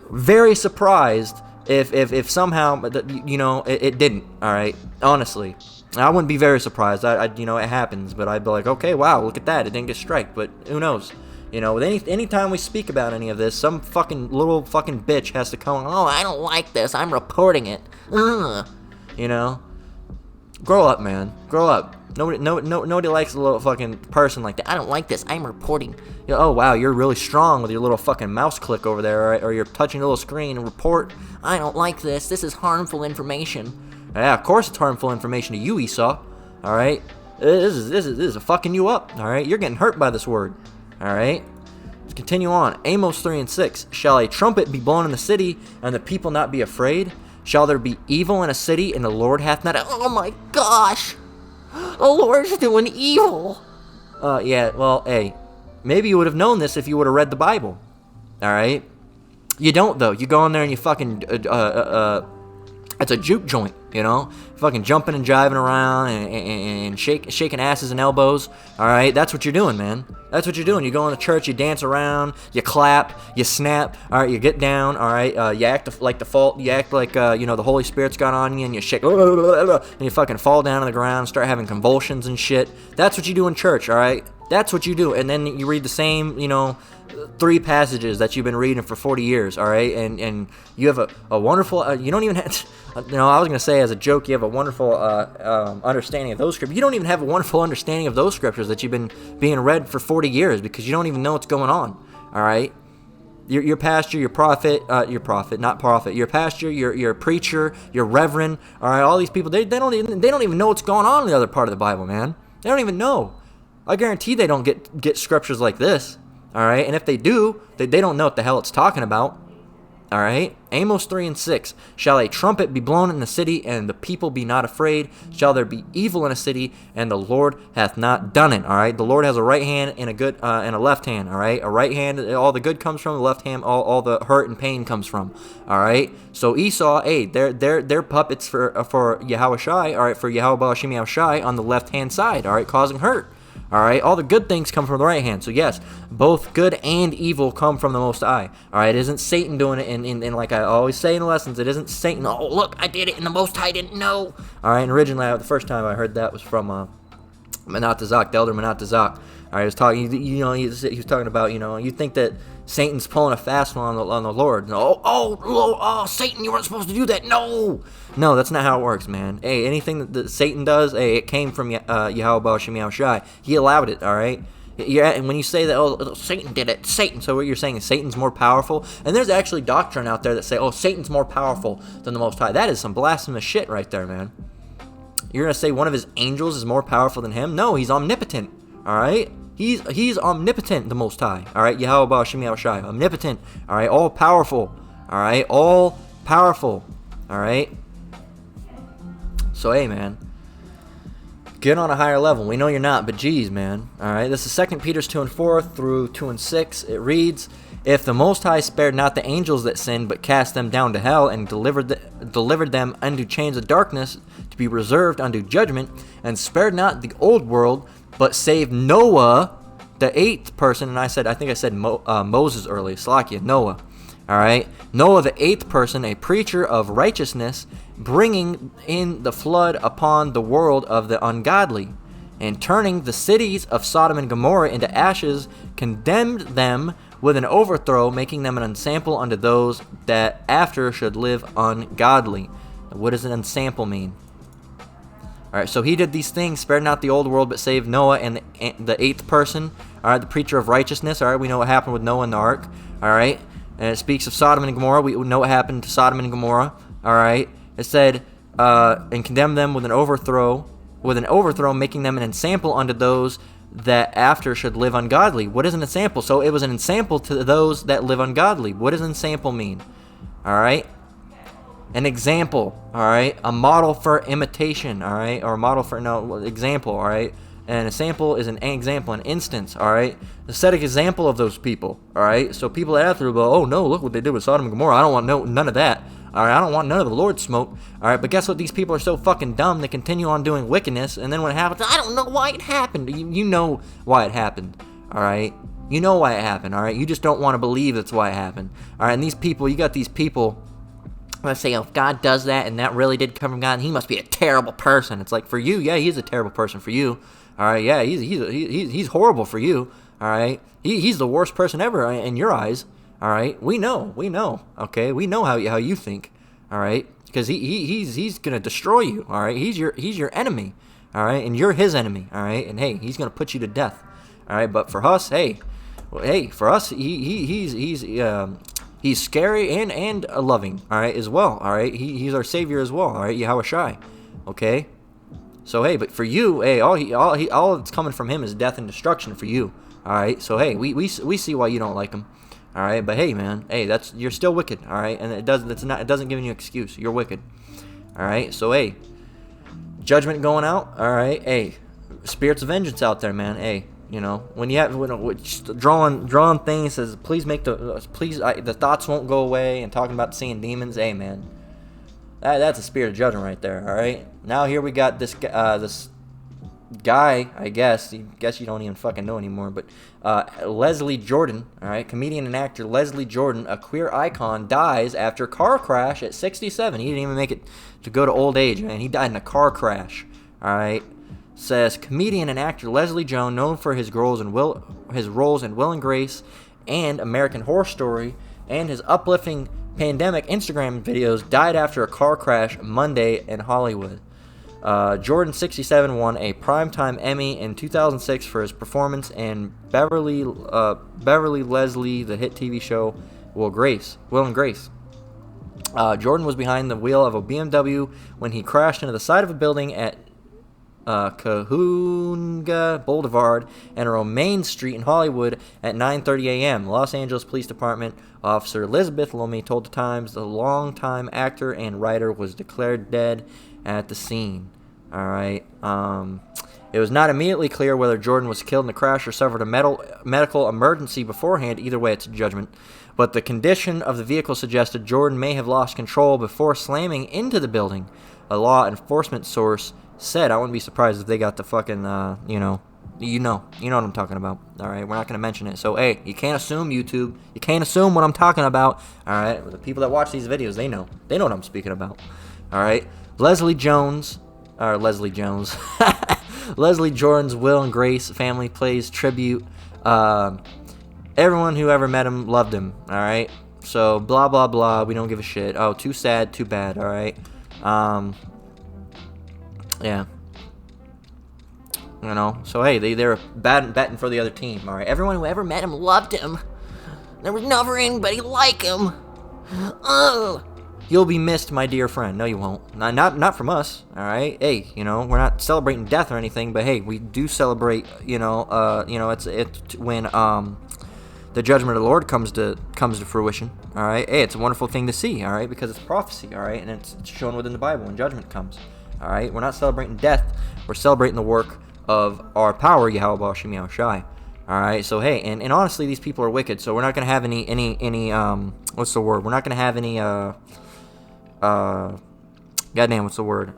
very surprised if somehow, you know, it didn't, all right, honestly, I wouldn't be very surprised. You know, it happens, but I'd be like, okay, wow, look at that, it didn't get striked, but who knows? You know, with anytime we speak about any of this, some fucking little fucking bitch has to come, oh, I don't like this, I'm reporting it. Ugh. You know? Grow up, man. Grow up. Nobody likes a little fucking person like that. I don't like this, I'm reporting. You know, oh, wow, you're really strong with your little fucking mouse click over there, or you're touching a little screen and report, I don't like this is harmful information. Yeah, of course it's harmful information to you, Esau. Alright? This is fucking you up. Alright? You're getting hurt by this word. Alright? Let's continue on. Amos 3 and 6. Shall a trumpet be blown in the city, and the people not be afraid? Shall there be evil in a city, and the Lord hath not... Oh my gosh! The Lord's doing evil! Yeah, well, hey. Maybe you would have known this if you would have read the Bible. Alright? You don't, though. You go in there and you fucking... it's a juke joint, you know? Fucking jumping and jiving around and shaking asses and elbows. Alright, that's what you're doing, man. That's what you're doing. You go into church, you dance around, you clap, you snap, alright, you get down, alright, you act like you act like, you know, the Holy Spirit's got on you, and you shake, and you fucking fall down on the ground and start having convulsions and shit. That's what you do in church, alright? That's what you do. And then you read the same, you know, 3 passages that you've been reading for 40 years, all right? And you have a wonderful, you don't even have, you know, I was going to say as a joke, you have a wonderful understanding of those scriptures. You don't even have a wonderful understanding of those scriptures that you've been being read for 40 years because you don't even know what's going on, all right? Your pastor, your prophet, not prophet, your pastor, your preacher, your reverend, all right, all these people, they don't even know what's going on in the other part of the Bible, man. They don't even know. I guarantee they don't get scriptures like this. Alright, and if they do, they don't know what the hell it's talking about. Alright, Amos 3 and 6. Shall a trumpet be blown in the city, and the people be not afraid? Shall there be evil in a city, and the Lord hath not done it? Alright, the Lord has a right hand and a left hand. Alright, a right hand, all the good comes from, the left hand, all the hurt and pain comes from. Alright, so Esau, hey, they're puppets for Yahushai, alright, for Yahweh Ba'ashim Yahushai on the left hand side, alright, causing hurt. Alright, all the good things come from the right hand. So yes, both good and evil come from the Most High. Alright, it isn't Satan doing it, and like I always say in the lessons, it isn't Satan, oh look, I did it, and the Most High didn't know. Alright, and originally, the first time I heard that was from Manatazak, the elder Manatazak. Alright, he was talking, you know, he was talking about, you know, you think that Satan's pulling a fast one on the Lord. Oh, Satan, you weren't supposed to do that. No, that's not how it works, man. Hey, anything that Satan does, hey, it came from Yahweh Ba'ashim Yahushai. He allowed it, all right? And when you say that, oh, Satan did it, Satan, so what you're saying is Satan's more powerful? And there's actually doctrine out there that say, oh, Satan's more powerful than the Most High. That is some blasphemous shit right there, man. You're going to say one of his angels is more powerful than him? No, he's omnipotent, all right? He's omnipotent, the Most High. All right, Yahweh Ba'ashim Yahushai, omnipotent. All right, all powerful. All right, all powerful. All right. So hey, man, get on a higher level. We know you're not, but geez, man. All right, this is 2 Peter 2 and 4 through 2 and 6. It reads, "If the Most High spared not the angels that sinned, but cast them down to hell, and delivered them unto chains of darkness, to be reserved unto judgment, and spared not the old world, but saved Noah, the 8th person," and I think I said Moses earlier, Salakia, Noah. All right, Noah, the 8th person, a preacher of righteousness, bringing in the flood upon the world of the ungodly, and turning the cities of Sodom and Gomorrah into ashes, condemned them with an overthrow, making them an ensample unto those that after should live ungodly. What does an ensample mean? Alright, so he did these things, spared not the old world, but saved Noah and the 8th person. Alright, the preacher of righteousness. Alright, we know what happened with Noah and the ark. Alright, and it speaks of Sodom and Gomorrah. We know what happened to Sodom and Gomorrah. Alright, it said, and condemned them with an overthrow, making them an ensample unto those that after should live ungodly. What is an ensample? So it was an ensample to those that live ungodly. What does ensample mean? Alright, an example, all right, a model for imitation, all right, or a model for example, all right, and a sample is an example, an instance, all right, a set example of those people, all right. So people that after go, oh no, look what they did with Sodom and Gomorrah. I don't want none of that, all right. I don't want none of the Lord's smoke, all right. But guess what? These people are so fucking dumb. They continue on doing wickedness, and then when it happens, I don't know why it happened. You know why it happened, all right. You know why it happened, all right. You just don't want to believe that's why it happened, all right. And these people, you got these people let's say, if God does that and that really did come from God, he must be a terrible person. It's like, for you, yeah, he's a terrible person for you. All right, yeah, he's horrible for you. All right, he's the worst person ever in your eyes. All right, we know. Okay, we know how you think. All right, because he's gonna destroy you. All right, he's your enemy. All right, and you're his enemy. All right, and hey, he's gonna put you to death. All right, but for us, for us, he's scary and loving. All right, as well. All right, he's our savior as well. All right, Yahweh Shai. Okay. So hey, but for you, hey, all that's coming from him is death and destruction for you. All right. So hey, we see why you don't like him. All right. But hey, man, hey, you're still wicked. All right, and it doesn't give you an excuse. You're wicked. All right. So hey, judgment going out. All right. Hey, spirits of vengeance out there, man. Hey, you know, when you have drawing things says the thoughts won't go away, and talking about seeing demons. Hey, man. That's a spirit of judgment right there, all right? Now here we got this guy, I guess you don't even fucking know anymore, but Leslie Jordan, all right, comedian and actor Leslie Jordan, a queer icon, dies after a car crash at 67. He didn't even make it to go to old age, man. He died in a car crash, all right? Says comedian and actor Leslie Jones, known for his roles in Will and Grace and American Horror Story, and his uplifting pandemic Instagram videos, died after a car crash Monday in Hollywood. Jordan, 67, won a Primetime Emmy in 2006 for his performance in Beverly Leslie, the hit TV show Will and Grace. Jordan was behind the wheel of a BMW when he crashed into the side of a building at Cahuenga Boulevard and Romaine Street in Hollywood at 9:30 a.m. Los Angeles Police Department officer Elizabeth Lomi told the Times the longtime actor and writer was declared dead at the scene. All right. It was not immediately clear whether Jordan was killed in the crash or suffered a medical emergency beforehand. Either way, it's a judgment. But the condition of the vehicle suggested Jordan may have lost control before slamming into the building. A law enforcement source said. I wouldn't be surprised if they got the fucking, you know what I'm talking about. All right, we're not gonna mention it. So hey, you can't assume, YouTube. You can't assume what I'm talking about. All right, the people that watch these videos, they know what I'm speaking about. All right, Leslie Jones, Leslie Jordan's Will and Grace family plays tribute. Everyone who ever met him loved him. All right, so blah blah blah. We don't give a shit. Oh, too sad, too bad. All right. Yeah. You know, so hey, they're betting for the other team, alright? Everyone who ever met him loved him. There was never anybody like him. Ugh. You'll be missed, my dear friend. No, you won't. Not from us, alright? Hey, you know, we're not celebrating death or anything, but hey, we do celebrate, it's when the judgment of the Lord comes to fruition, alright? Hey, it's a wonderful thing to see, alright? Because it's prophecy, alright? And it's shown within the Bible when judgment comes. All right, we're not celebrating death. We're celebrating the work of our power, Yahweh B'Shem Yahweh Shai. All right, so hey, and honestly, these people are wicked. So we're not gonna have any what's the word? We're not gonna have any goddamn, what's the word?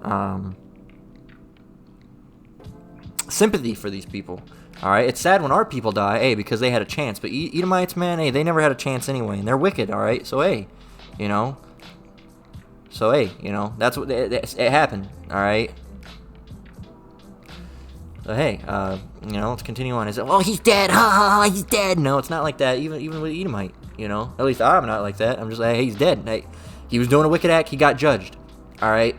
Sympathy for these people. All right, it's sad when our people die, hey, because they had a chance. But Edomites, man, hey, they never had a chance anyway, and they're wicked. All right, so hey, you know. So hey, you know, that's what it happened. All right. So hey, you know, let's continue on. Is it? Well, he's dead. Ha ha ha. He's dead. No, it's not like that. Even with Edomite, you know. At least I'm not like that. I'm just like, hey, he's dead. Hey, he was doing a wicked act. He got judged. All right.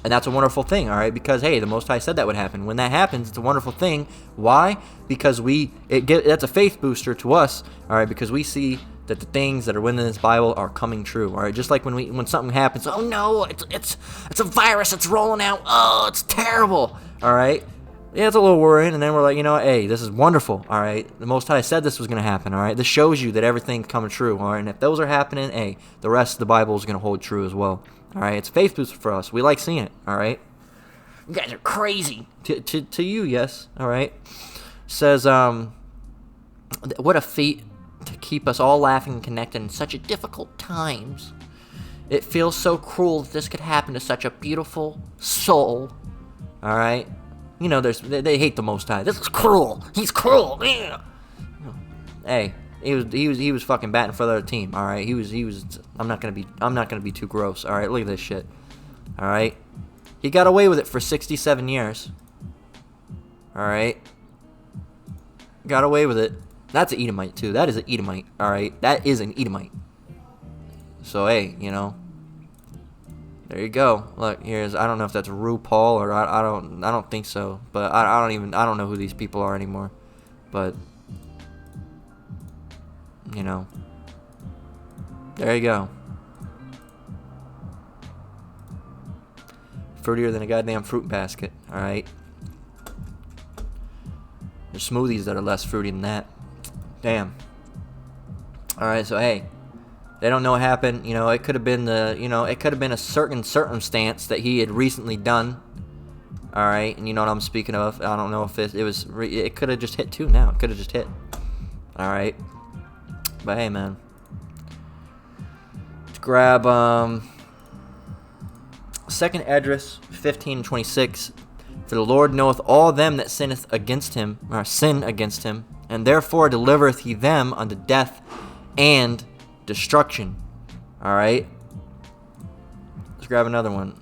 And that's a wonderful thing. All right, because hey, the Most High said that would happen. When that happens, it's a wonderful thing. Why? Because that's a faith booster to us. All right, because we see that the things that are within this Bible are coming true. All right, just like when something happens, oh no, it's a virus that's rolling out. Oh, it's terrible. All right, yeah, it's a little worrying, and then we're like, you know, hey, this is wonderful. All right, the Most High said this was going to happen. All right, this shows you that everything's coming true. All right, and if those are happening, hey, the rest of the Bible is going to hold true as well. All right, it's faith booster for us. We like seeing it. All right, you guys are crazy. To you, yes. All right, says what a feat to keep us all laughing and connected in such a difficult times. It feels so cruel that this could happen to such a beautiful soul. All right, you know, they hate the Most High. This is cruel. He's cruel. Yeah. Hey, He was fucking batting for the other team. All right, he was. I'm not gonna be too gross. All right, look at this shit. All right, he got away with it for 67 years. All right, got away with it. That's an Edomite too. That is an Edomite. All right, that is an Edomite. So hey, you know, there you go. Look, here's, I don't know if that's RuPaul or I don't think so. But I don't know who these people are anymore. But you know, there you go. Fruitier than a goddamn fruit basket. All right. There's smoothies that are less fruity than that. Damn. All right, so hey, they don't know what happened. You know, it could have been a certain circumstance that he had recently done. All right, and you know what I'm speaking of. I don't know if it could have just hit too now. It could have just hit. All right, but hey, man, let's grab 2nd Esdras 15:26. For the Lord knoweth all them that sinneth against him, or sin against him, and therefore delivereth he them unto death and destruction. All right. Let's grab another one.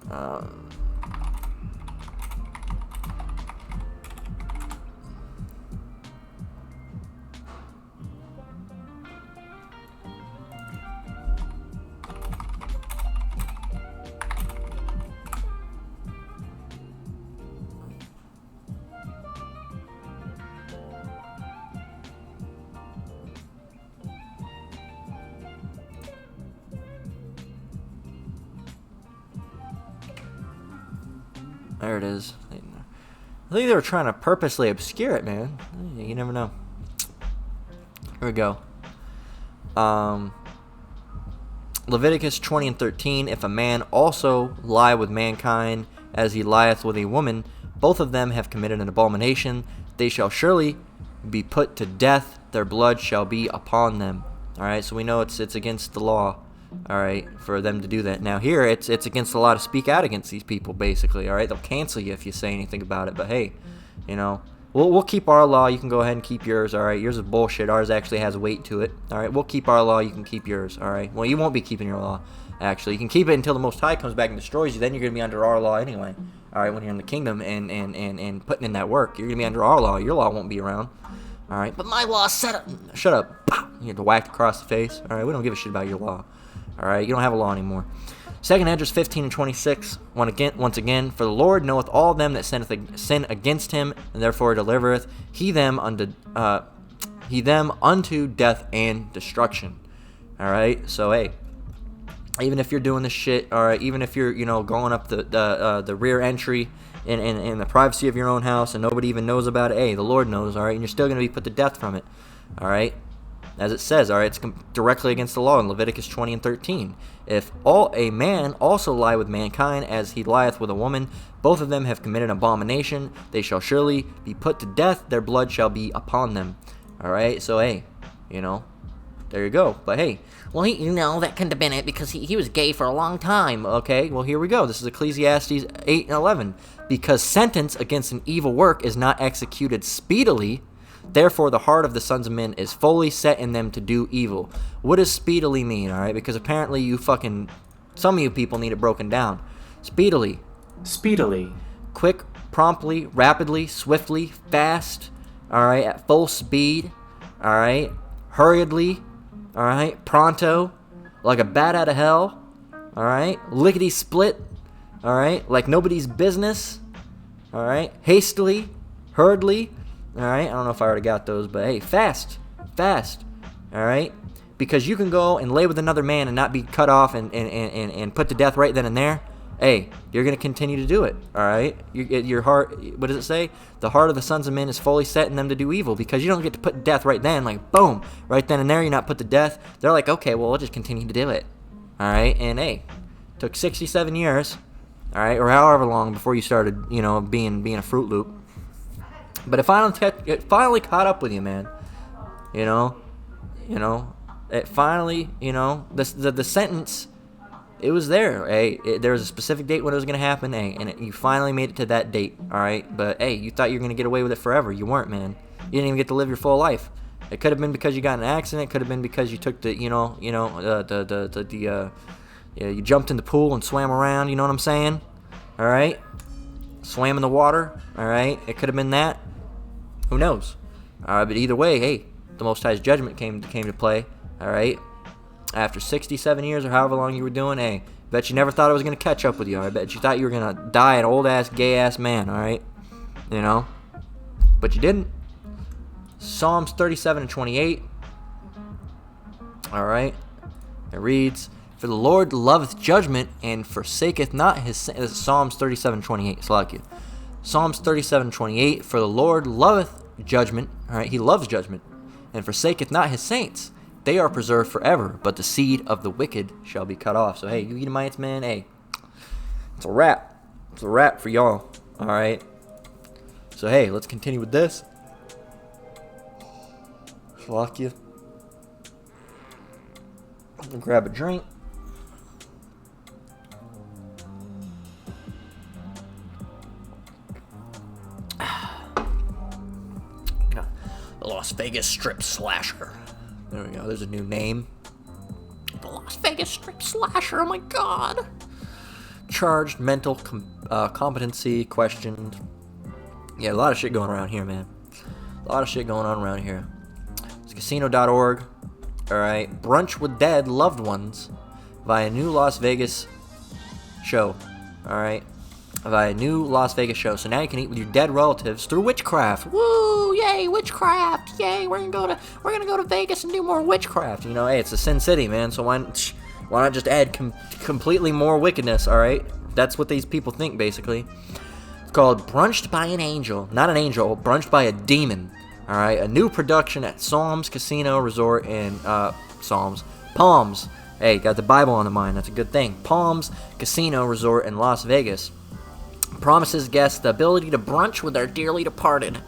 There it is. I think they were trying to purposely obscure it, man. You never know. Here we go. Leviticus 20:13. If a man also lie with mankind as he lieth with a woman, both of them have committed an abomination. They shall surely be put to death. Their blood shall be upon them. All right, so we know it's against the law. All right, for them to do that. Now here, it's against the law to speak out against these people, basically. All right, they'll cancel you if you say anything about it. But hey, you know, we'll keep our law. You can go ahead and keep yours. All right, yours is bullshit. Ours actually has weight to it. All right, we'll keep our law. You can keep yours. All right. Well, you won't be keeping your law. Actually, you can keep it until the Most High comes back and destroys you. Then you're gonna be under our law anyway. All right, when you're in the kingdom and putting in that work, you're gonna be under our law. Your law won't be around. All right, but my law set up. Shut up. You have to whack across the face. All right, we don't give a shit about your law. All right, you don't have a law anymore. 2nd Esdras 15:26. Once again, for the Lord knoweth all them that sin against him, and therefore delivereth he them unto death and destruction. All right, so hey, even if you're doing this shit, all right, even if you're going up the rear entry in the privacy of your own house and nobody even knows about it, hey, the Lord knows, all right, and you're still gonna be put to death from it. All right. As it says, all right, it's directly against the law in Leviticus 20:13. If a man also lie with mankind as he lieth with a woman, both of them have committed abomination. They shall surely be put to death. Their blood shall be upon them. All right, so hey, there you go. But hey, well, that couldn't have been it because he was gay for a long time. Okay, well, here we go. This is Ecclesiastes 8:11. Because sentence against an evil work is not executed speedily, therefore the heart of the sons of men is fully set in them to do evil. What does speedily mean, all right? Because apparently some of you people need it broken down. Speedily. Quick, promptly, rapidly, swiftly, fast, all right, at full speed, all right, hurriedly, all right, pronto, like a bat out of hell, all right, lickety-split, all right, like nobody's business, all right, hastily, hurriedly, all right, I don't know if I already got those, but hey, fast, all right, because you can go and lay with another man and not be cut off and put to death right then and there. Hey, you're going to continue to do it, all right? Your heart, what does it say? The heart of the sons of men is fully set in them to do evil, because you don't get to put to death right then, like, boom, right then and there, you're not put to death. They're like, okay, well, we'll just continue to do it, all right? And hey, took 67 years, all right, or however long before you started, being a Fruit Loop. But it finally caught up with you, man. It finally, the sentence, it was there. Hey, there was a specific date when it was going to happen, hey, and you finally made it to that date, all right? But hey, you thought you were going to get away with it forever. You weren't, man. You didn't even get to live your full life, It could have been because you got in an accident. It could have been because you took the, you jumped in the pool and swam around. You know what I'm saying? All right, swam in the water. All right, it could have been that. Who knows? All right, but either way, hey, the Most High's judgment came to play. All right, after 67 years or however long you were doing, hey, bet you never thought it was gonna catch up with you. I bet you thought you were gonna die an old ass, gay ass man. All right, but you didn't. Psalms 37 and 28. All right, it reads, "For the Lord loveth judgment and forsaketh not his saints." This is Psalms 37:28. So like you. Psalms 37:28. "For the Lord loveth judgment." All right, he loves judgment, and forsaketh not his saints. They are preserved forever, but the seed of the wicked shall be cut off. So hey, you Edomites, man, hey, it's a wrap. It's a wrap for y'all. All right. So hey, let's continue with this. Fuck you. Grab a drink. The Las Vegas Strip Slasher. There we go. There's a new name. The Las Vegas Strip Slasher. Oh my god. Charged, mental competency questioned. Yeah, a lot of shit going around here, man. A lot of shit going on around here. It's casino.org. Alright. Brunch with dead loved ones via new Las Vegas show. Alright. Via new Las Vegas show. So now you can eat with your dead relatives through witchcraft. Woo! Yay, witchcraft! Yay, we're gonna go to Vegas and do more witchcraft. Hey, it's a sin city, man. So why not just add completely more wickedness? All right, that's what these people think, basically. It's called Brunched by an Angel, not an angel, brunched by a demon. All right, a new production at Psalms Casino Resort in Palms. Hey, got the Bible on the mind. That's a good thing. Palms Casino Resort in Las Vegas promises guests the ability to brunch with their dearly departed.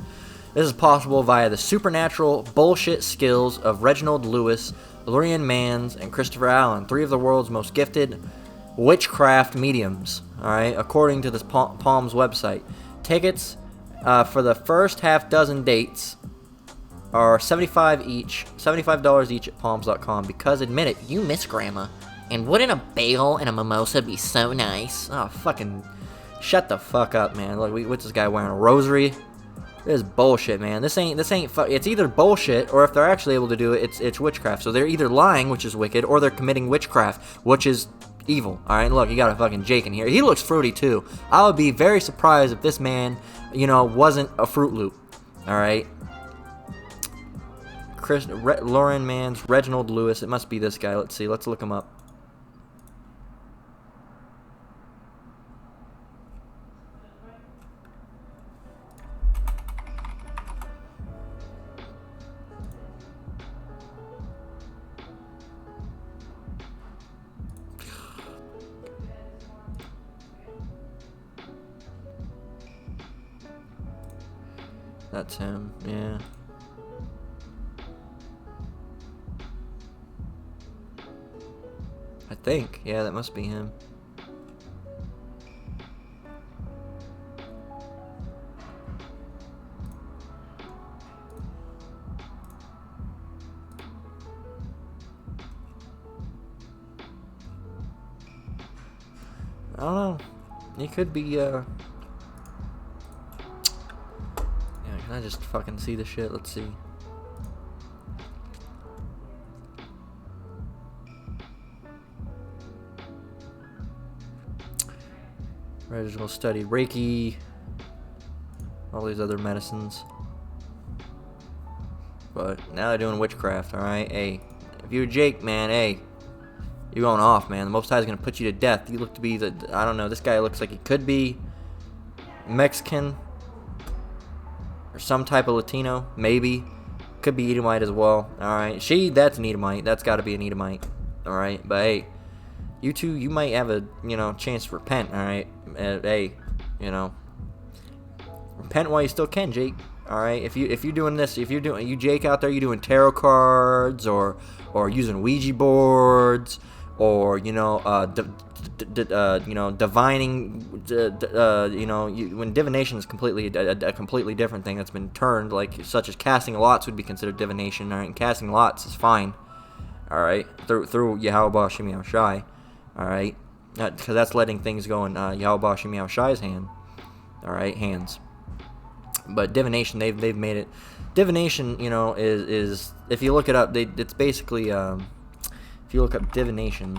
This is possible via the supernatural bullshit skills of Reginald Lewis, Lurian Mans, and Christopher Allen, three of the world's most gifted witchcraft mediums. All right, according to this Palms website, tickets for the first half dozen dates are $75 each at palms.com. Because admit it, you miss grandma, and wouldn't a bagel and a mimosa be so nice? Oh, fucking shut the fuck up, man. Look, what's this guy wearing? A rosary? This is bullshit, man. This ain't it's either bullshit, or if they're actually able to do it, it's witchcraft. So they're either lying, which is wicked, or they're committing witchcraft, which is evil. All right, look, you got a fucking Jake in here. He looks fruity too. I would be very surprised if this man, wasn't a Fruit Loop. All right. Lauren Mans, Reginald Lewis. It must be this guy. Let's see. Let's look him up. That's him, yeah. I think, yeah, that must be him. I don't know. He could be, yeah, can I just fucking see the shit? Let's see. Reginald studied Reiki, all these other medicines. But now they're doing witchcraft, alright? Hey, if you're Jake, man, hey, you're going off, man. The Most High is going to put you to death. You look to be I don't know, this guy looks like he could be Mexican or some type of Latino, maybe. Could be Edomite as well, alright? That's an Edomite. That's got to be an Edomite, alright? But hey, you two, you might have a, chance to repent, alright? Hey, repent while you still can, Jake. All right, if you're doing this, you Jake out there, you doing tarot cards or using Ouija boards or you know, divining. When divination is completely a completely different thing that's been turned, like such as casting lots would be considered divination. All right, and casting lots is fine. All right, through Yahweh Shemi Shai. All right, because that's letting things go in Yahweh Shemi Shai's hands. But divination, they've made it. Divination, you know, is if you look it up, it's basically if you look up divination,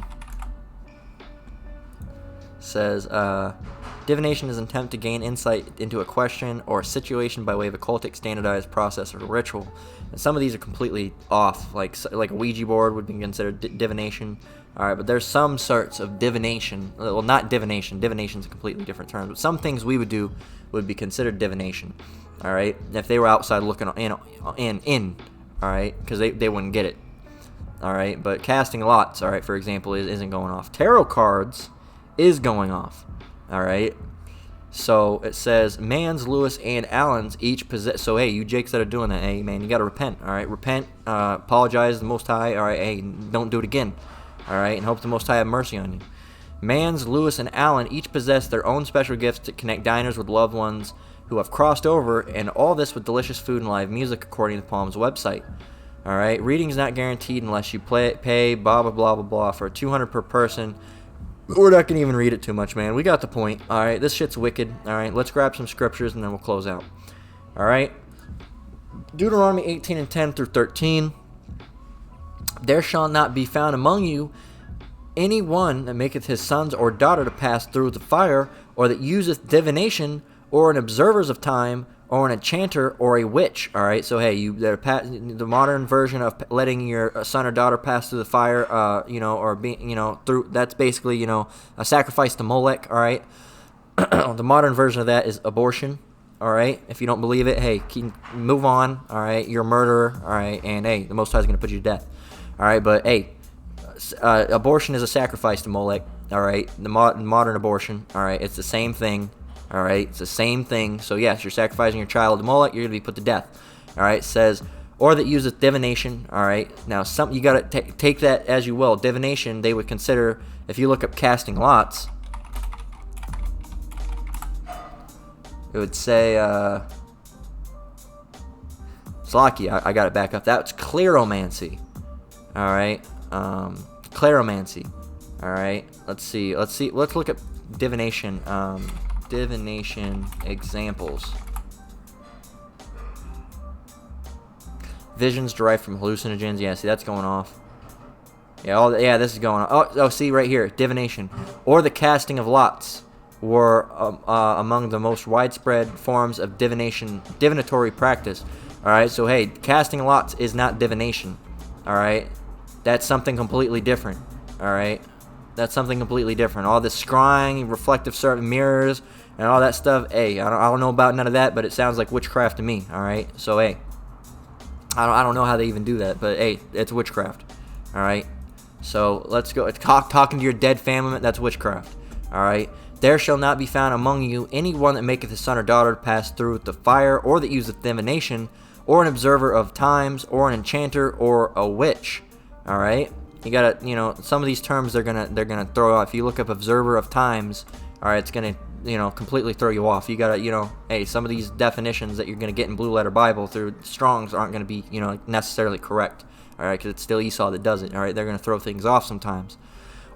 says divination is an attempt to gain insight into a question or a situation by way of a cultic standardized process or ritual. And some of these are completely off, like a Ouija board would be considered divination. All right, but there's some sorts of divination. Well, not divination. Divination is a completely different term. But some things we would do would be considered divination. All right, if they were outside looking in. All right, because they wouldn't get it. All right, but casting lots, all right, for example, isn't going off. Tarot cards is going off. All right, so it says Mans, Lewis, and Allen's each possess. So hey, you Jakes that are doing that, hey man, you got to repent. All right, repent, apologize to the Most High. All right, hey, don't do it again. All right, and hope the Most High have mercy on you. Mans, Lewis, and Allen each possess their own special gifts to connect diners with loved ones who have crossed over, and all this with delicious food and live music, according to Palm's website. All right, reading's not guaranteed unless you pay blah blah blah blah blah for $200 per person. We're not gonna even read it too much, man. We got the point. All right, this shit's wicked. All right, let's grab some scriptures and then we'll close out. All right, Deuteronomy 18:10 through 13. There shall not be found among you any one that maketh his sons or daughter to pass through the fire, or that useth divination, or an observers of time, or an enchanter, or a witch. All right, so hey, the modern version of letting your son or daughter pass through the fire, or being, through, that's basically, a sacrifice to Molech. All right, the modern version of that is abortion. All right, if you don't believe it, hey, move on. All right, you're a murderer. All right, and hey, the Most High is going to put you to death. All right, but hey, abortion is a sacrifice to Molech. All right, the modern abortion. All right, it's the same thing. All right, it's the same thing. So yes, you're sacrificing your child to Molech, you're gonna be put to death. All right, it says, or that useth divination. All right, now you gotta take that as you will. Divination, they would consider, if you look up casting lots, it would say, Slaki, I got it back up. That's cleromancy. All right, cleromancy. All right, let's look at divination. Divination examples. Visions derived from hallucinogens. Yeah, see, that's going off. Yeah, this is going on. Oh, see right here, divination or the casting of lots were among the most widespread forms of divinatory practice. All right, so hey, casting lots is not divination. All right, that's something completely different. All right, that's something completely different. All this scrying, reflective mirrors, and all that stuff. Hey, I don't know about none of that, but it sounds like witchcraft to me. All right, so hey, I don't know how they even do that, but hey, it's witchcraft. All right, so let's go. Talking to your dead family, that's witchcraft. All right, there shall not be found among you any one that maketh his son or daughter to pass through the fire, or that useth divination, or an observer of times, or an enchanter, or a witch. All right. You gotta, some of these terms they're gonna throw off. If you look up observer of times, all right, it's gonna, completely throw you off. You gotta, hey, some of these definitions that you're gonna get in Blue Letter Bible through Strong's aren't gonna be, necessarily correct. All right, because it's still Esau that does it. All right, they're gonna throw things off sometimes.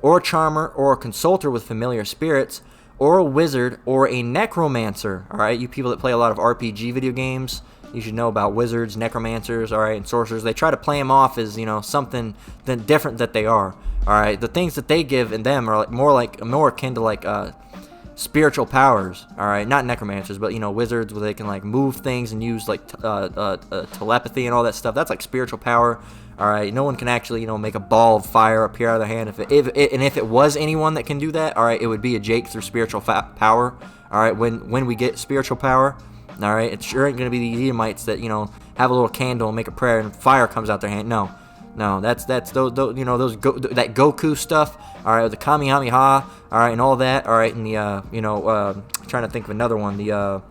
Or a charmer, or a consulter with familiar spirits, or a wizard, or a necromancer. All right, you people that play a lot of RPG video games, you should know about wizards, necromancers, all right, and sorcerers. They try to play them off as, something different that they are. All right, the things that they give in them are more akin to spiritual powers. All right, not necromancers, but wizards where they can move things and use telepathy and all that stuff. That's like spiritual power. All right, no one can actually make a ball of fire appear out of their hand. If it was anyone that can do that, all right, it would be a Jake through spiritual power. All right, when we get spiritual power. All right, it sure ain't gonna be the Edomites that have a little candle and make a prayer and fire comes out their hand. No, that's that Goku stuff. All right, the Kamehameha. All right, and all that. All right, and the trying to think of another one. The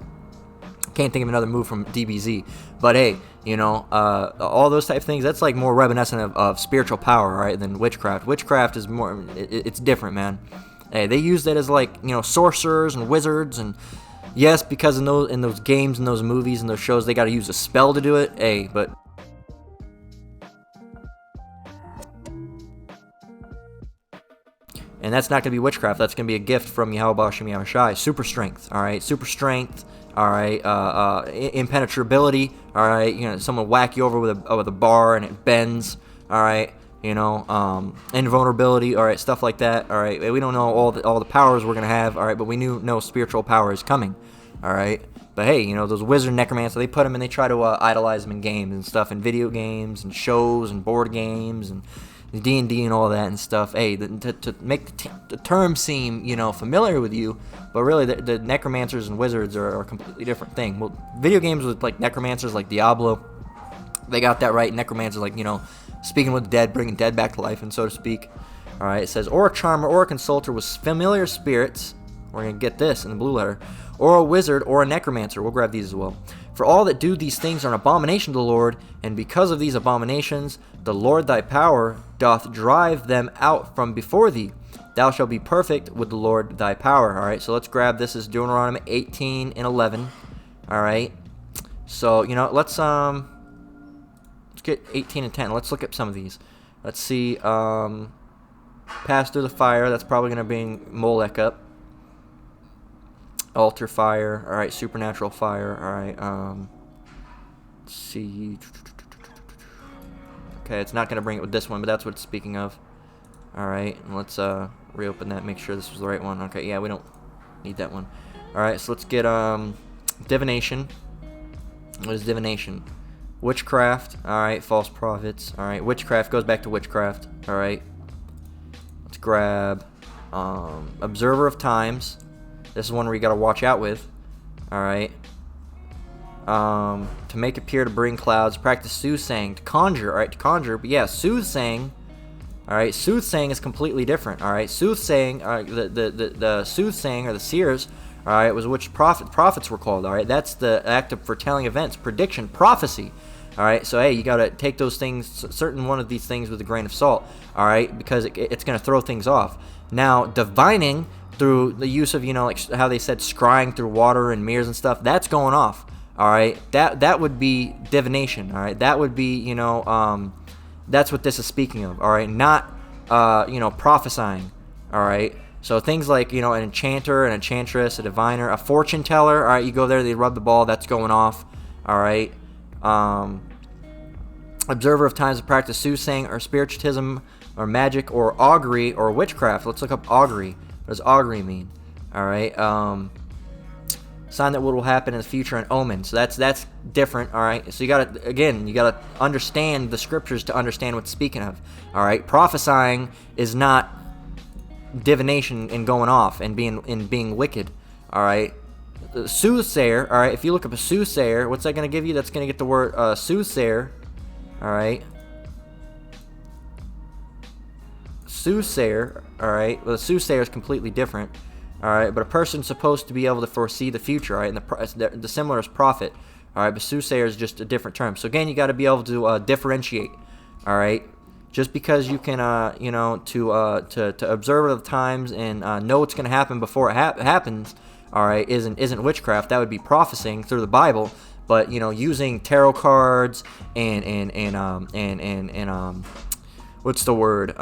Can't think of another move from DBZ. But hey, you know, all those type of things, that's like more reminiscent of spiritual power, right, than witchcraft. Witchcraft is more, it's different, man. Hey, they use that as like, you know, sorcerers and wizards, and yes, because in those games and those movies and those shows, they got to use a spell to do it. Hey, but and that's not going to be witchcraft. That's going to be a gift from Yahweh Hashem Yahweh Shai. Super strength, all right? Super strength, all right? Impenetrability, all right? You know, someone whack you over with a bar and it bends, all right? You know, invulnerability, all right? Stuff like that, all right? We don't know all the powers we're going to have, all right? But we know spiritual power is coming, all right? But hey, you know, those wizard necromancer, they put them and they try to idolize them in games and stuff, in video games and shows and board games and D&D and all that and stuff. Hey, to make the term seem, you know, familiar with you, but really the necromancers and wizards are a completely different thing. Well, video games with like necromancers like Diablo, they got that right. Necromancers, like, you know, speaking with the dead, bringing dead back to life, and so to speak. All right, it says, or a charmer or a consulter with familiar spirits. We're gonna get this in the blue letter. Or a wizard or a necromancer. We'll grab these as well. For all that do these things are an abomination to the Lord, and because of these abominations, the Lord thy power doth drive them out from before thee. Thou shalt be perfect with the Lord thy power. All right, so let's grab this as Deuteronomy 18 and 11. All right, so you know, let's get 18 and 10. Let's look at some of these. Let's see. Pass through the fire. That's probably gonna bring Molech up. Altar fire, all right. Supernatural fire, all right. Let's see. Okay, it's not gonna bring it with this one, but that's what it's speaking of. All right, and let's reopen that. Make sure this was the right one. Okay, yeah, we don't need that one. All right, so let's get divination. What is divination? Witchcraft. All right, false prophets. All right, witchcraft goes back to witchcraft. All right. Let's grab observer of times. This is one where you got to watch out with. Alright. To make appear, to bring clouds. Practice soothsaying. To conjure. Alright, to conjure. But yeah, soothsaying. Alright, soothsaying is completely different. Alright, soothsaying. The soothsaying, or the seers, alright, was which prophets were called. Alright, that's the act of foretelling events. Prediction. Prophecy. Alright, so hey, you got to take those things, certain one of these things, with a grain of salt. Alright, because it's going to throw things off. Now, divining, through the use of, you know, like how they said scrying through water and mirrors and stuff, that's going off. All right, that would be divination. All right, that would be, you know, that's what this is speaking of. All right, not you know, prophesying. All right, so things like, you know, an enchanter, an enchantress, a diviner, a fortune teller. All right, you go there, they rub the ball, that's going off. All right, observer of times to practice soothsaying or spiritism or magic or augury or witchcraft. Let's look up augury. What does augury mean? All right. Sign that what will happen in the future, and omen. So that's different. All right. So you gotta understand the scriptures to understand what it's speaking of. All right. Prophesying is not divination and going off and being wicked. All right. Soothsayer. All right. If you look up a soothsayer, what's that gonna give you? That's gonna get the word soothsayer. All right. Soothsayer, all right. Well, a soothsayer is completely different, all right. But a person's supposed to be able to foresee the future, all right. And the similar is prophet, all right. But soothsayer is just a different term. So again, you got to be able to differentiate, all right. Just because you can, you know, to observe the times and know what's going to happen before it happens, all right, isn't witchcraft. That would be prophesying through the Bible. But you know, using tarot cards and what's the word?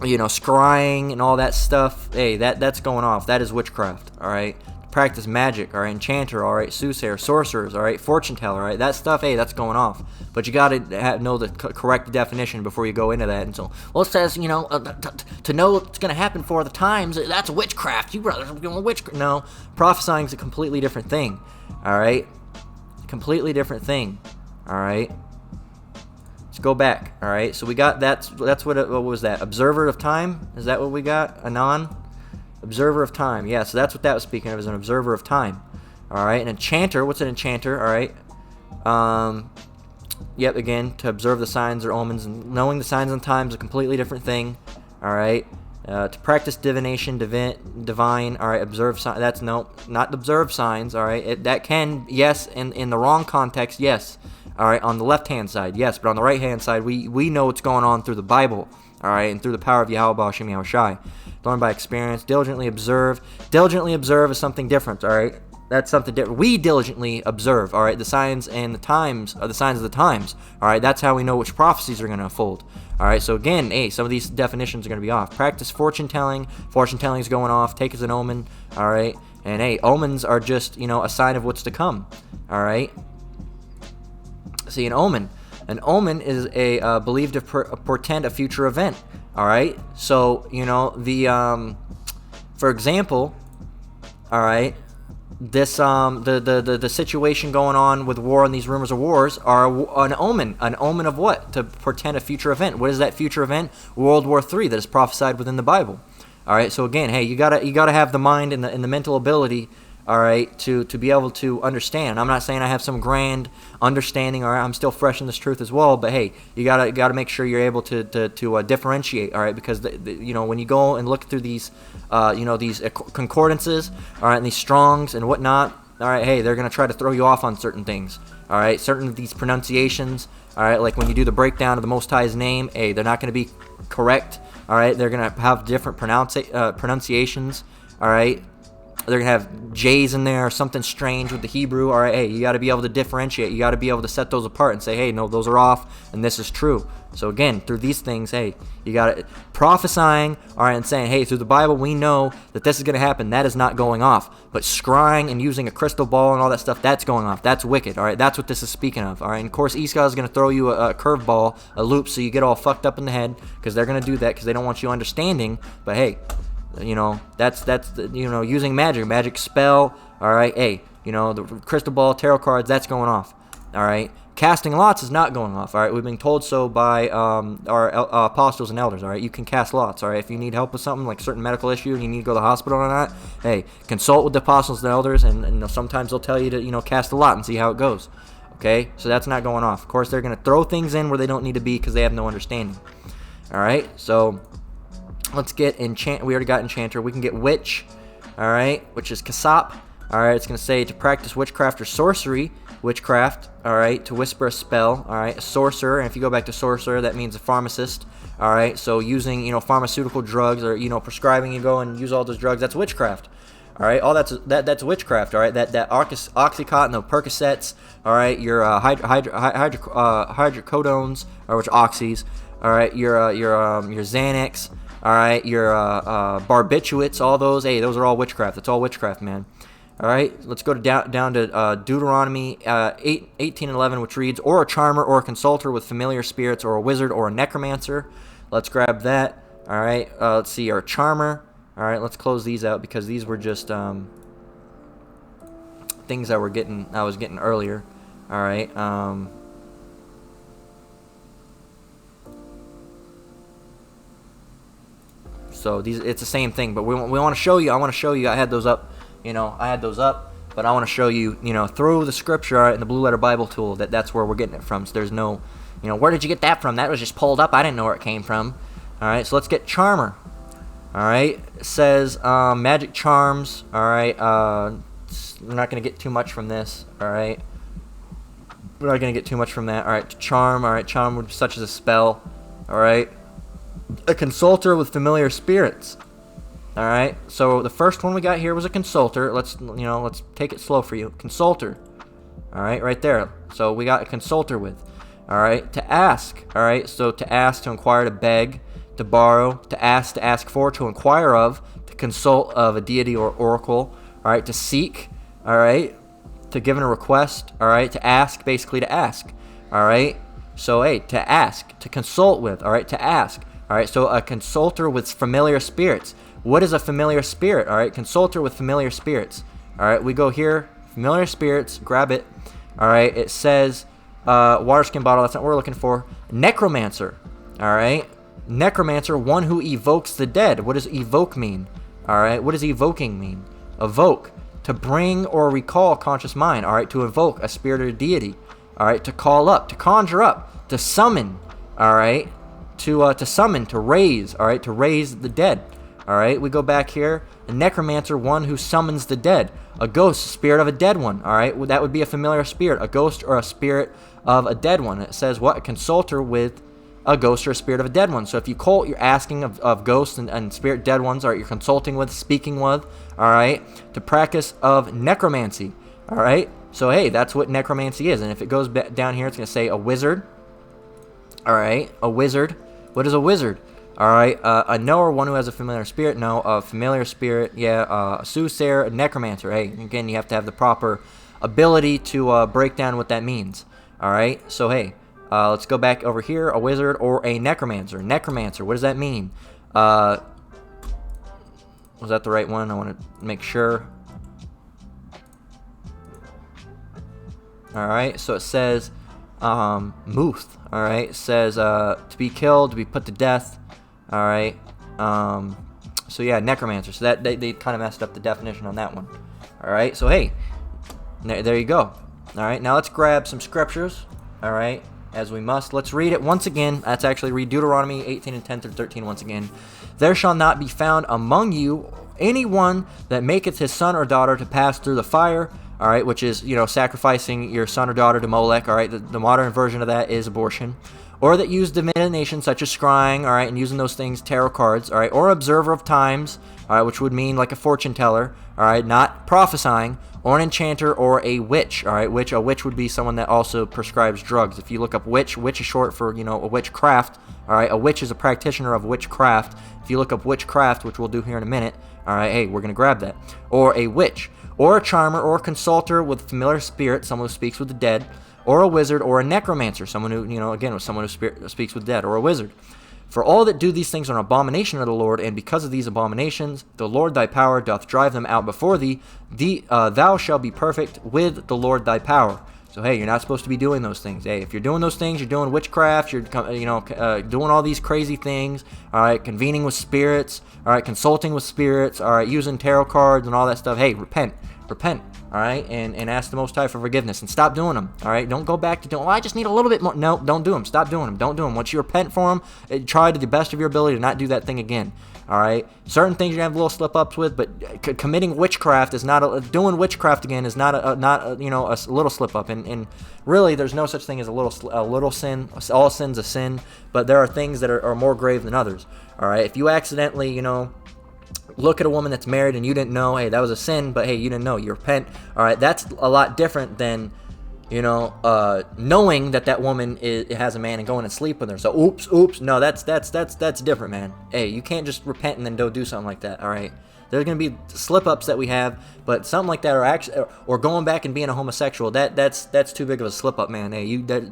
You know, scrying and all that stuff, hey, that's going off. That is witchcraft, all right? Practice magic, all right? Enchanter, all right? Soothsayer, sorcerers, all right? Fortune teller, all right? That stuff, hey, that's going off. But you got to know the correct definition before you go into that. And so, well, it says, you know, to know what's going to happen for the times, that's witchcraft. You brothers are doing witchcraft. No, prophesying is a completely different thing, all right? Completely different thing, all right? Go back. All right, so we got that's what was that? Observer of time? Is that what we got? Anon? Observer of time. Yeah, so that's what that was speaking of, as an observer of time. All right, an enchanter. What's an enchanter? All right. Yep, again, to observe the signs or omens, and knowing the signs and times is a completely different thing. All right. To practice divination, divine, all right, observe signs. That's no, not observe signs, all right. That can, yes, in the wrong context, yes, all right. On the left-hand side, yes, but on the right-hand side, we know what's going on through the Bible, all right, and through the power of Yahweh B'Shem Yahushai. Learn by experience. Diligently observe. Diligently observe is something different, all right. That's something different. We diligently observe, all right. The signs and the times are the signs of the times, all right. That's how we know which prophecies are going to unfold. All right, so again, hey, some of these definitions are going to be off. Practice fortune telling. Fortune telling is going off. Take as an omen. All right, and hey, omens are just, a sign of what's to come. All right. See, an omen is a believed to portend a future event. All right, so for example, all right. This the situation going on with war and these rumors of wars are an omen of what? To portend a future event. What is that future event? World War III that is prophesied within the Bible. All right, so again, hey, you gotta have the mind and the mental ability, all right, to be able to understand. I'm not saying I have some grand understanding, or I'm still fresh in this truth as well, but hey, you gotta make sure you're able to differentiate, all right, because when you go and look through these these concordances, all right, and these Strongs and whatnot, all right, hey, they're gonna try to throw you off on certain things, all right, certain of these pronunciations, all right, like when you do the breakdown of the Most High's name, hey, they're not gonna be correct, all right, they're gonna have different pronunciations, all right. They're going to have J's in there or something strange with the Hebrew. All right, hey, you got to be able to differentiate. You got to be able to set those apart and say, hey, no, those are off, and this is true. So again, through these things, hey, you got to prophesying, all right, and saying, hey, through the Bible, we know that this is going to happen. That is not going off. But scrying and using a crystal ball and all that stuff, that's going off. That's wicked, all right? That's what this is speaking of, all right? And of course, Esau is going to throw you a curveball, a loop, so you get all fucked up in the head, because they're going to do that because they don't want you understanding. But hey, that's using magic spell, all right, hey, the crystal ball, tarot cards, that's going off, all right. Casting lots is not going off, all right. We've been told so by our apostles and elders, all right. You can cast lots, all right. If you need help with something like a certain medical issue and you need to go to the hospital or not, hey, consult with the apostles and elders, and sometimes they'll tell you to cast a lot and see how it goes, okay. So that's not going off. Of course, they're going to throw things in where they don't need to be because they have no understanding, all right. So let's get enchant. We already got enchanter. We can get witch, all right, which is kasap. All right, it's going to say to practice witchcraft or sorcery, witchcraft, all right, to whisper a spell, all right, a sorcerer. And if you go back to sorcerer, that means a pharmacist, all right. So using pharmaceutical drugs or prescribing, you go and use all those drugs. That's witchcraft. All right, all that's witchcraft. All right, that oxycontin, the Percocets, all right, your hydrocodones, or which oxys, all right, your Xanax. All right, your barbiturates, all those, hey, those are all witchcraft. That's all witchcraft, man. All right, let's go down to Deuteronomy 18 and 11, which reads, or a charmer or a consulter with familiar spirits, or a wizard or a necromancer. Let's grab that. All right, let's see, our charmer. All right, let's close these out because these were just things I was getting earlier. All right. So it's the same thing, but we want to show you. I want to show you. I had those up, but I want to show you, through the scripture and the Blue Letter Bible tool that's where we're getting it from. So there's no, where did you get that from? That was just pulled up. I didn't know where it came from. All right, so let's get charmer. All right, it says magic charms. All right, we're not gonna get too much from this. All right, we're not gonna get too much from that. All right, charm. All right, charm such as a spell. All right. A consulter with familiar spirits. All right. So the first one we got here was a consulter. Let's take it slow for you. Consulter. All right, right there. So we got a consulter with. All right, to ask. All right. So to ask, to inquire, to beg, to borrow, to ask for, to inquire of, to consult of a deity or oracle. All right, to seek. All right, to give in a request. All right, to ask, basically to ask. All right. So hey, to ask, to consult with. All right, to ask. All right, so a consulter with familiar spirits. What is a familiar spirit? All right, consulter with familiar spirits. All right, we go here, familiar spirits, grab it. All right, it says water skin bottle, that's not what we're looking for. Necromancer. All right, necromancer, one who evokes the dead. What does evoke mean? All right, what does evoking mean? Evoke, to bring or recall conscious mind. All right, to evoke a spirit or deity. All right, to call up, to conjure up, to summon. All right. To summon, to raise, all right, to raise the dead, All right, we go back here. A necromancer, one who summons the dead. A ghost, spirit of a dead one. All right, that would be a familiar spirit, a ghost or a spirit of a dead one. It says what? A consulter with a ghost or a spirit of a dead one. So if you cult, you're asking of ghosts and spirit dead ones, all right, you're consulting with, speaking with, all right, to practice of necromancy. All right, so hey, that's what necromancy is. And if it goes down here, it's going to say a wizard. All right, a wizard. What is a wizard? All right, a knower, one who has a familiar spirit. No, a familiar spirit. Yeah, a soothsayer, a necromancer. Hey, again, you have to have the proper ability to break down what that means. All right, so hey, let's go back over here. A wizard or a necromancer. Necromancer, what does that mean? Was that the right one? I want to make sure. All right, so it says Muth. All right, it says to be killed, to be put to death. All right, so yeah, necromancer. So that they kind of messed up the definition on that one. All right, so hey, there you go. All right, now let's grab some scriptures. All right, as we must. Let's read it once again. Let's actually read Deuteronomy 18 and 10 through 13 once again. There shall not be found among you anyone that maketh his son or daughter to pass through the fire. All right, which is, you know, sacrificing your son or daughter to Molech. All right, the modern version of that is abortion. Or that use divination, such as scrying, all right, and using those things, tarot cards, all right, or observer of times, all right, which would mean like a fortune teller, all right, not prophesying, or an enchanter, or a witch, all right, a witch would be someone that also prescribes drugs. If you look up witch is short for, you know, a witchcraft, all right, a witch is a practitioner of witchcraft. If you look up witchcraft, which we'll do here in a minute, all right, hey, we're going to grab that. Or a witch, or a charmer, or a consulter with familiar spirit, someone who speaks with the dead, or a wizard, or a necromancer, someone who, you know, again, someone who speaks with the dead, or a wizard. For all that do these things are an abomination of the Lord, and because of these abominations, the Lord thy power doth drive them out before thee. Thou shalt be perfect with the Lord thy power. So hey, you're not supposed to be doing those things. Hey, if you're doing those things, you're doing witchcraft, you're doing all these crazy things. All right, convening with spirits. All right, consulting with spirits. All right, using tarot cards and all that stuff. Hey, repent. All right, and ask the Most High for forgiveness and stop doing them. All right, don't go back to doing. Well, I just need a little bit more. No, don't do them. Stop doing them. Don't do them. Once you repent for them, try to the best of your ability to not do that thing again. All right, certain things you have little slip ups with, but committing witchcraft is not doing witchcraft again is not a little slip up. And really, there's no such thing as a little sin. All sin's a sin, but there are things that are more grave than others. All right, if you accidentally, look at a woman that's married and you didn't know, hey, that was a sin, but hey, you didn't know, you repent. All right, that's a lot different than, knowing that woman has a man and going and sleep with her. So oops, no, that's different, man. Hey, you can't just repent and then go do something like that. All right, there's gonna be slip ups that we have, but something like that, or going back and being a homosexual, that's too big of a slip up, man. Hey, there's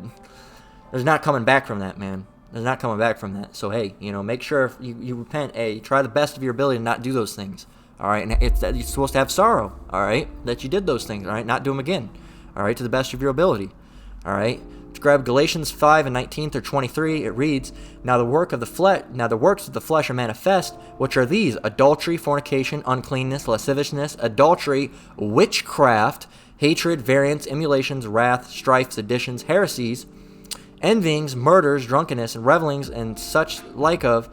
not coming back from that, man. There's not coming back from that. So hey, make sure if you repent. Hey, try the best of your ability to not do those things. All right, and it's that you're supposed to have sorrow. All right, that you did those things. All right, not do them again. All right, to the best of your ability. All right. Let's grab Galatians 5 and 19 through 23. It reads, Now the works of the flesh are manifest, which are these: adultery, fornication, uncleanness, lasciviousness, adultery, witchcraft, hatred, variance, emulations, wrath, strife, seditions, heresies, envyings, murders, drunkenness, and revelings, and such like of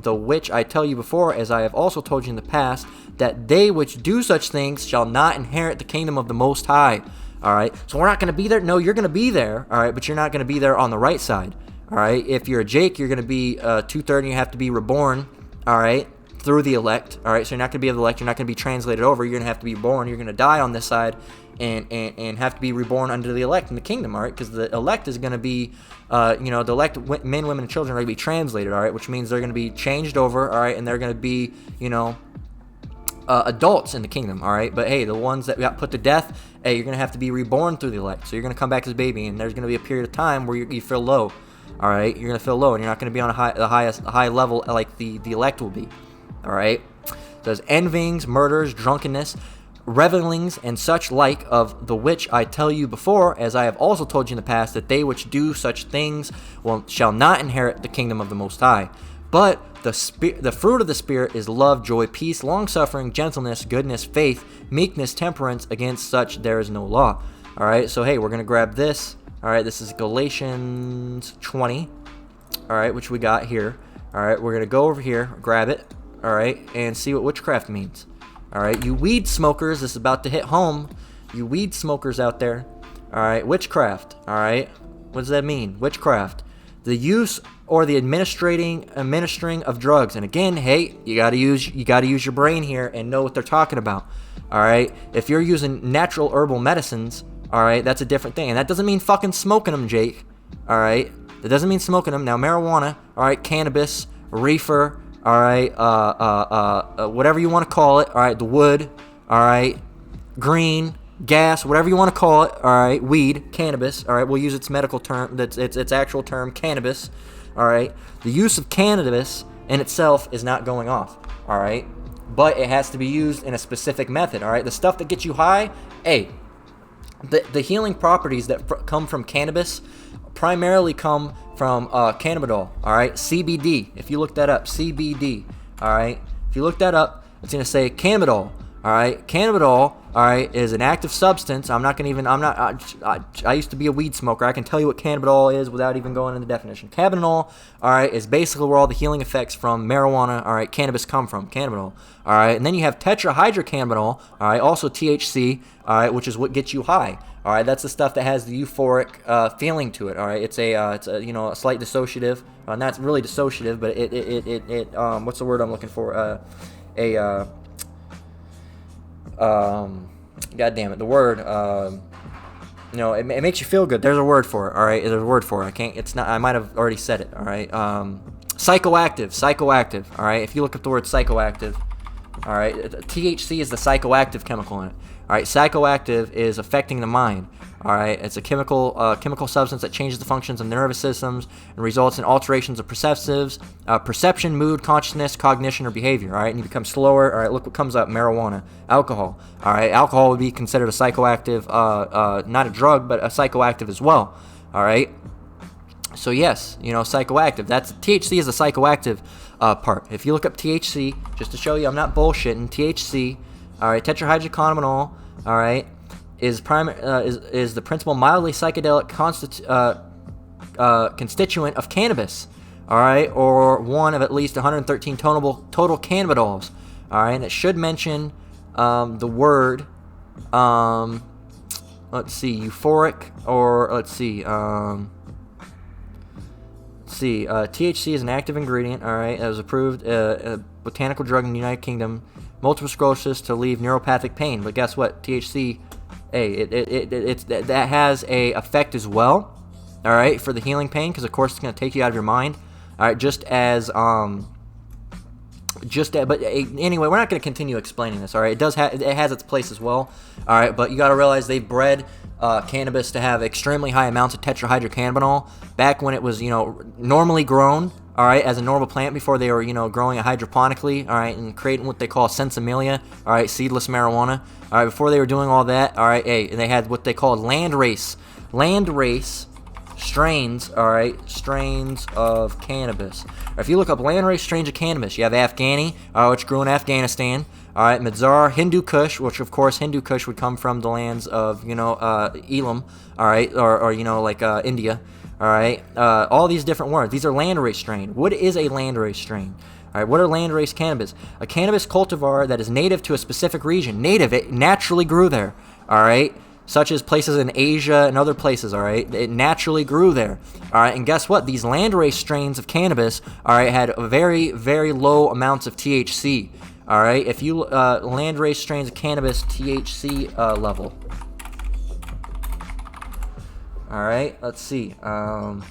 the which I tell you before, as I have also told you in the past, that they which do such things shall not inherit the kingdom of the Most High. All right, so we're not going to be there. No, you're going to be there. All right, but you're not going to be there on the right side. All right, if you're a Jake, you're going to be 2/3, and you have to be reborn. All right, through the elect. All right, so you're not going to be of the elect. You're not going to be translated over. You're going to have to be born. You're going to die on this side. And have to be reborn under the elect in the kingdom, all right? Because the elect is going to be, the elect men, women, and children are going to be translated, all right? Which means they're going to be changed over, all right? And they're going to be, adults in the kingdom, all right? But hey, the ones that got put to death, hey, you're going to have to be reborn through the elect. So you're going to come back as a baby, and there's going to be a period of time where you feel low, all right? You're going to feel low, and you're not going to be on the high level like the elect will be, all right? So there's envyings, murders, drunkenness, revelings, and such like of the which I tell you before, as I have also told you in the past, that they which do such things shall not inherit the kingdom of the Most High. But the fruit of the Spirit is love, joy, peace, long-suffering, gentleness, goodness, faith, meekness, temperance. Against such there is no law. All right, so hey, we're going to grab this. All right, this is Galatians 20, all right, which we got here. All All right, we're gonna go over here, grab it. All right, and see what witchcraft means. All right, you weed smokers, this is about to hit home. You weed smokers out there. All right, witchcraft. All right, what does that mean? Witchcraft, the use or the administering of drugs. And again, hey, you gotta use your brain here and know what they're talking about. All right, if you're using natural herbal medicines, all right, that's a different thing, and that doesn't mean fucking smoking them, Jake. All right, that doesn't mean smoking them. Now, marijuana, all right, cannabis, reefer, all right, whatever you want to call it, all right, the wood, all right, green, gas, whatever you want to call it, all right, weed, cannabis, all right, we'll use its medical term, that's its actual term, cannabis, all right. The use of cannabis in itself is not going off, all right, but it has to be used in a specific method, all right. The stuff that gets you high, hey, the healing properties that come from cannabis primarily come from cannabidol, all right, CBD. If you look that up, CBD, all right. If you look that up, it's gonna say cannabidol, all right. Cannabidol, all right, is an active substance. I used to be a weed smoker. I can tell you what cannabidol is without even going into the definition. Cannabidol, all right, is basically where all the healing effects from marijuana, all right, cannabis come from, cannabidol, all right. And then you have tetrahydrocannabinol, all right, also THC, all right, which is what gets you high. All right, that's the stuff that has the euphoric feeling to it. All right, it's a a slight dissociative, not really dissociative, but it what's the word I'm looking for? God damn it, the word, it makes you feel good. There's a word for it, all right? There's a word for it. I might have already said it, all right? Psychoactive, all right? If you look up the word psychoactive, all right, THC is the psychoactive chemical in it. All right, psychoactive is affecting the mind. All right, it's a chemical substance that changes the functions of the nervous systems and results in alterations of perception, mood, consciousness, cognition, or behavior. All right, and you become slower. All right, look what comes up: marijuana, alcohol. All right, alcohol would be considered a psychoactive, not a drug, but a psychoactive as well. All right. So yes, psychoactive. That's THC is the psychoactive part. If you look up THC, just to show you, I'm not bullshitting. THC, all right, tetrahydrocannabinol, all right, is the principal mildly psychedelic constituent of cannabis, all right, or one of at least 113 total cannabidols, all right, and it should mention the word, let's see, euphoric, or let's see, THC is an active ingredient, all right, that was approved, a botanical drug in the United Kingdom, multiple sclerosis to relieve neuropathic pain. But guess what? THC, hey, that has a effect as well, all right, for the healing pain, because of course it's going to take you out of your mind, all right, but anyway, we're not going to continue explaining this, all right. It has its place as well, all right, but you got to realize they bred cannabis to have extremely high amounts of tetrahydrocannabinol back when it was, normally grown, all right, as a normal plant before they were, growing it hydroponically, all right, and creating what they call sensimilia, all right, seedless marijuana, all right, before they were doing all that, all right, hey, and they had what they called landrace strains, all right, strains of cannabis. If you look up landrace strains of cannabis, you have Afghani, which grew in Afghanistan, all right, Madzar, Hindu Kush, which of course Hindu Kush would come from the lands of, Elam, all right, or India, all right, all these different words. These are landrace strain. What is a landrace strain? All right, what are landrace cannabis? A cannabis cultivar that is native to a specific region. Native, it naturally grew there, all right, such as places in Asia and other places, all right? It naturally grew there, all right? And guess what? These landrace strains of cannabis, all right, had very, very low amounts of THC, all right? If you, landrace strains of cannabis THC level. All right, let's see. I'm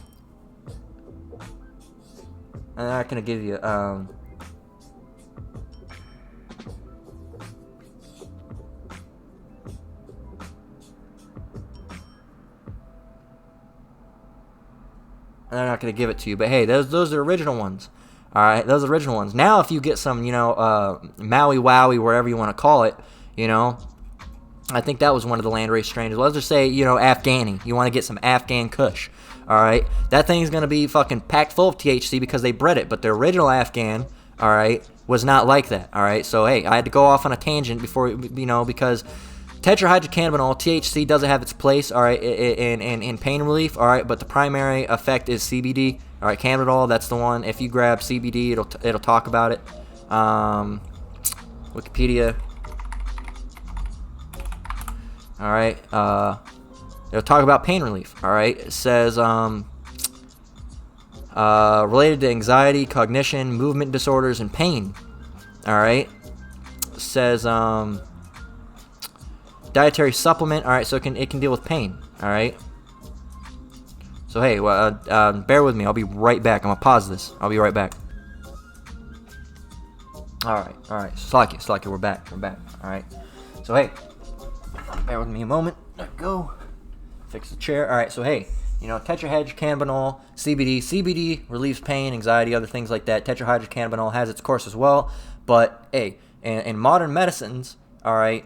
not going to give you, I'm not going to give it to you, but hey, those are original ones. All right, those are original ones. Now, if you get some, Maui Wowie, wherever you want to call it, I think that was one of the landrace strains. Let's just say, Afghani. You want to get some Afghan Kush. All right, that thing's going to be fucking packed full of THC because they bred it, but the original Afghan, all right, was not like that. All right, so hey, I had to go off on a tangent before, because tetrahydrocannabinol, THC, doesn't have its place, all right, in pain relief, all right, but the primary effect is CBD, All right, cannabidol, that's the one. If you grab CBD, it'll talk about it. Wikipedia. All right, it'll talk about pain relief. All right, it says related to anxiety, cognition, movement disorders, and pain. All right, it says dietary supplement. All right, so it can deal with pain. All right. So hey, bear with me. I'll be right back. I'm gonna pause this. I'll be right back. All right. Slacky, we're back. All right. So hey, bear with me a moment. There we go. Fix the chair. All right. So hey, tetrahydrocannabinol, CBD. CBD relieves pain, anxiety, other things like that. Tetrahydrocannabinol has its course as well. But hey, in modern medicines, all right,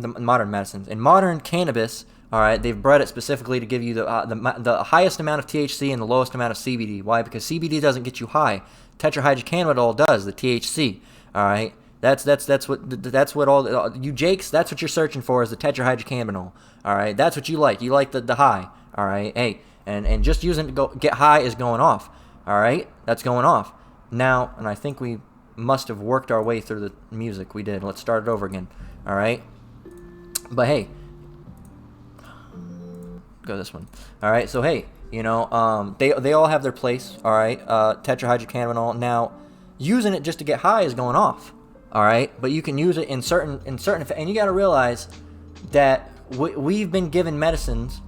in modern cannabis. All right, they've bred it specifically to give you the highest amount of THC and the lowest amount of CBD. Why? Because CBD doesn't get you high. Tetrahydrocannabinol does, the THC. All right, that's what all you Jakes. That's what you're searching for is the tetrahydrocannabinol. All right, that's what you like. You like the high. All right, hey, and just using it to get high is going off. All right, that's going off now. And I think we must have worked our way through the music. We did. Let's start it over again. All right, but hey. Go this one. All right, so hey, they all have their place. All right, tetrahydrocannabinol. Now, using it just to get high is going off. All right, but you can use it in certain, and you got to realize that we've been given medicines.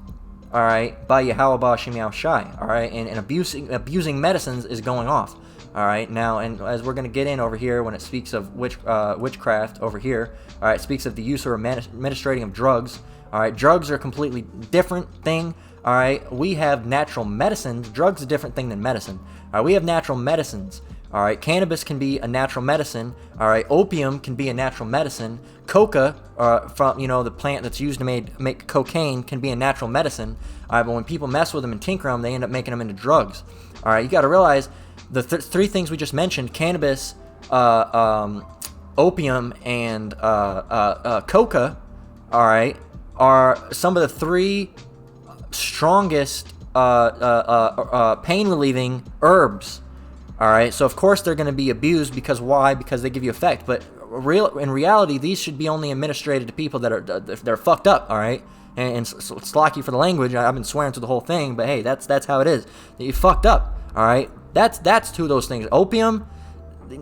All right, by Yahweh Shim Yao Shai. All right, and abusing medicines is going off. All right, now, and as we're going to get in over here when it speaks of witchcraft over here, all right, it speaks of the use or administrating of drugs. All right, drugs are a completely different thing. All right, we have natural medicines. Drugs are a different thing than medicine. All right, we have natural medicines. All right, cannabis can be a natural medicine. All right, opium can be a natural medicine. Coca, from the plant that's used to make cocaine, can be a natural medicine. All right, but when people mess with them and tinker them, they end up making them into drugs. All right, you got to realize the three things we just mentioned: cannabis, opium, and coca. All right. Are some of the three strongest pain relieving herbs. All right, so of course they're going to be abused because why? Because they give you effect. But in reality, these should be only administered to people that are fucked up. All right, and slacky for the language. I've been swearing through the whole thing, but hey, that's how it is. You fucked up. All right, that's two of those things. Opium,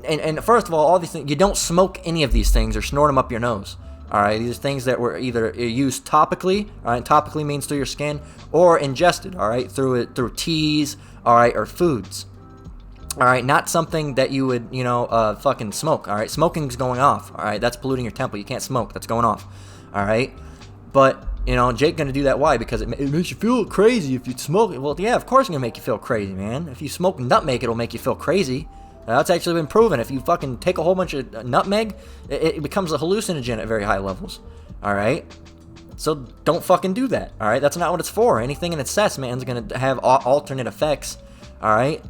and first of all these things, you don't smoke any of these things or snort them up your nose. All right, these are things that were either used topically, all right, topically means through your skin, or ingested, all right, through teas, all right, or foods. All right, not something that you would, fucking smoke, all right? Smoking's going off, all right? That's polluting your temple. You can't smoke. That's going off, all right? But, Jake going to do that. Why? Because it makes you feel crazy if you smoke it. Well, yeah, of course it's going to make you feel crazy, man. If you smoke nutmeg, it'll make you feel crazy. That's actually been proven. If you fucking take a whole bunch of nutmeg, it becomes a hallucinogen at very high levels. All right? So don't fucking do that. All right? That's not what it's for. Anything in excess, man, is going to have alternate effects. All right?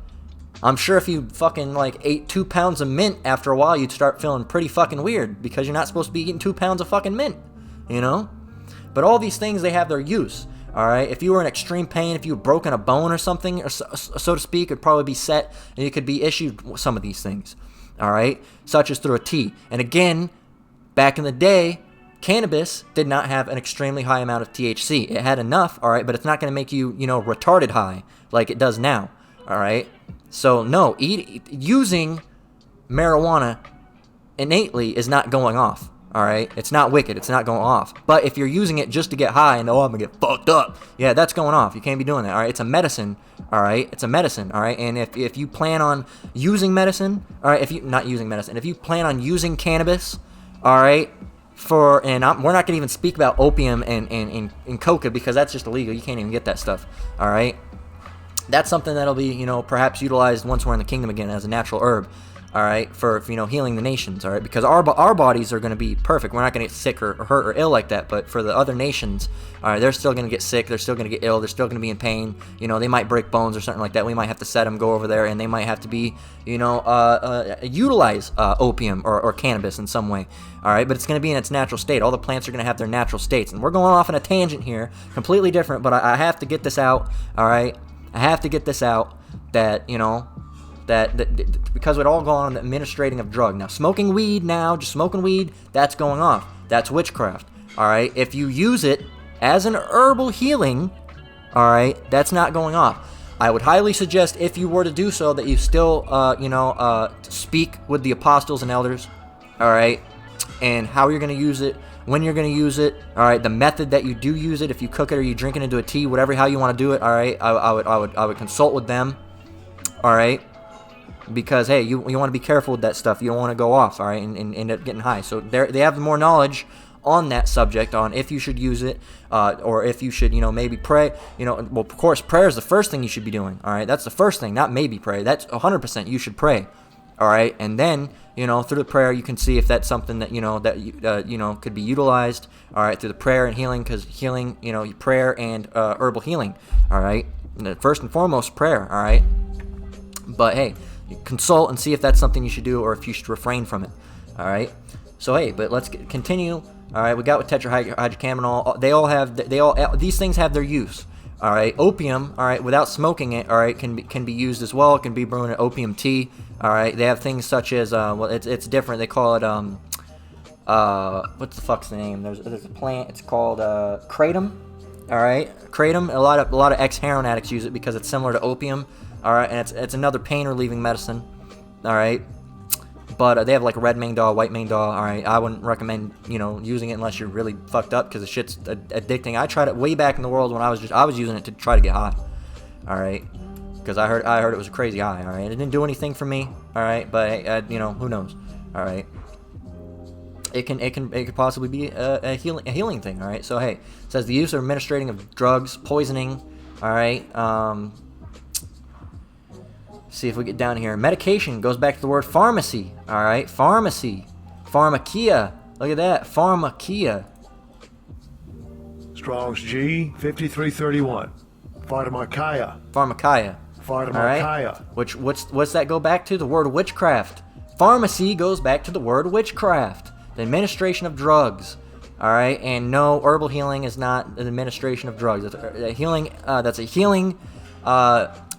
I'm sure if you fucking ate 2 pounds of mint after a while, you'd start feeling pretty fucking weird because you're not supposed to be eating 2 pounds of fucking mint. But all these things, they have their use. All right, if you were in extreme pain, if you had broken a bone or something, or so to speak, it'd probably be set, and you could be issued some of these things. All right, such as through a tea. And again, back in the day, cannabis did not have an extremely high amount of THC. It had enough, all right, but it's not going to make you, retarded high like it does now. All right, so no, using marijuana innately is not going off. All right, it's not wicked. It's not going off. But if you're using it just to get high and I'm gonna get fucked up, yeah, that's going off. You can't be doing that. All right, it's a medicine. All right, it's a medicine. All right, and if you plan on using medicine, all right, if you plan on using cannabis, all right, we're not gonna even speak about opium and coca because that's just illegal. You can't even get that stuff. All right, that's something that'll be perhaps utilized once we're in the kingdom again as a natural herb. All right, for healing the nations, all right, because our bodies are going to be perfect. We're not going to get sick or hurt or ill like that, but for the other nations, all right, they're still going to get sick, they're still going to get ill, they're still going to be in pain. They might break bones or something like that. We might have to set them, go over there, and they might have to be, utilize opium or cannabis in some way. All right, but it's going to be in its natural state. All the plants are going to have their natural states, and we're going off on a tangent here, completely different. But I have to get this out. All right, I have to get this out. that, you know, that because it all going on the administrating of drug. Now, smoking weed now, just smoking weed, that's going off. That's witchcraft. All right. If you use it as an herbal healing, all right, that's not going off. I would highly suggest, if you were to do so, that you still, speak with the apostles and elders, all right, and how you're going to use it, when you're going to use it, all right, the method that you do use it, if you cook it or you drink it into a tea, whatever, how you want to do it, all right, I would consult with them, all right, because, hey, you want to be careful with that stuff. You don't want to go off, all right, and end up getting high. So they have more knowledge on that subject, on if you should use it, or if you should, maybe pray. Well, of course, prayer is the first thing you should be doing, all right? That's the first thing, not maybe pray. That's 100% you should pray, all right? And then, through the prayer, you can see if that's something that, could be utilized, all right, through the prayer and healing, because healing, prayer and herbal healing, all right? First and foremost, prayer, all right? But, hey, consult and see if that's something you should do or if you should refrain from it, all right? So, hey, but let's continue. All right, we got with tetrahydrocannabinol. These things have their use. All right, opium. All right, without smoking it. All right, can be used as well. It can be brewing an opium tea. All right, they have things such as it's different. They call it what's the fuck's the name? There's a plant. It's called kratom. All right, kratom. A lot of ex-heroin addicts use it because it's similar to opium. All right, and it's another pain relieving medicine. All right. But they have like a red Mangdal, white Mangdal. All right, I wouldn't recommend using it unless you're really fucked up, because the shit's addicting. I tried it way back in the world when I was using it to try to get high. All right, because I heard it was a crazy high. All right, it didn't do anything for me. All right, but who knows? All right, it could possibly be a healing thing. All right, so hey, it says the use or administrating of drugs, poisoning. All right. See if we get down here. Medication goes back to the word pharmacy. All right, pharmacy, pharmakia. Look at that, pharmakia. Strong's G 5331. Pharmakia. Pharmakia. Pharmakia. Right? What's that go back to? The word witchcraft. Pharmacy goes back to the word witchcraft. The administration of drugs. All right, and no, herbal healing is not an administration of drugs. That's a healing. That's a healing.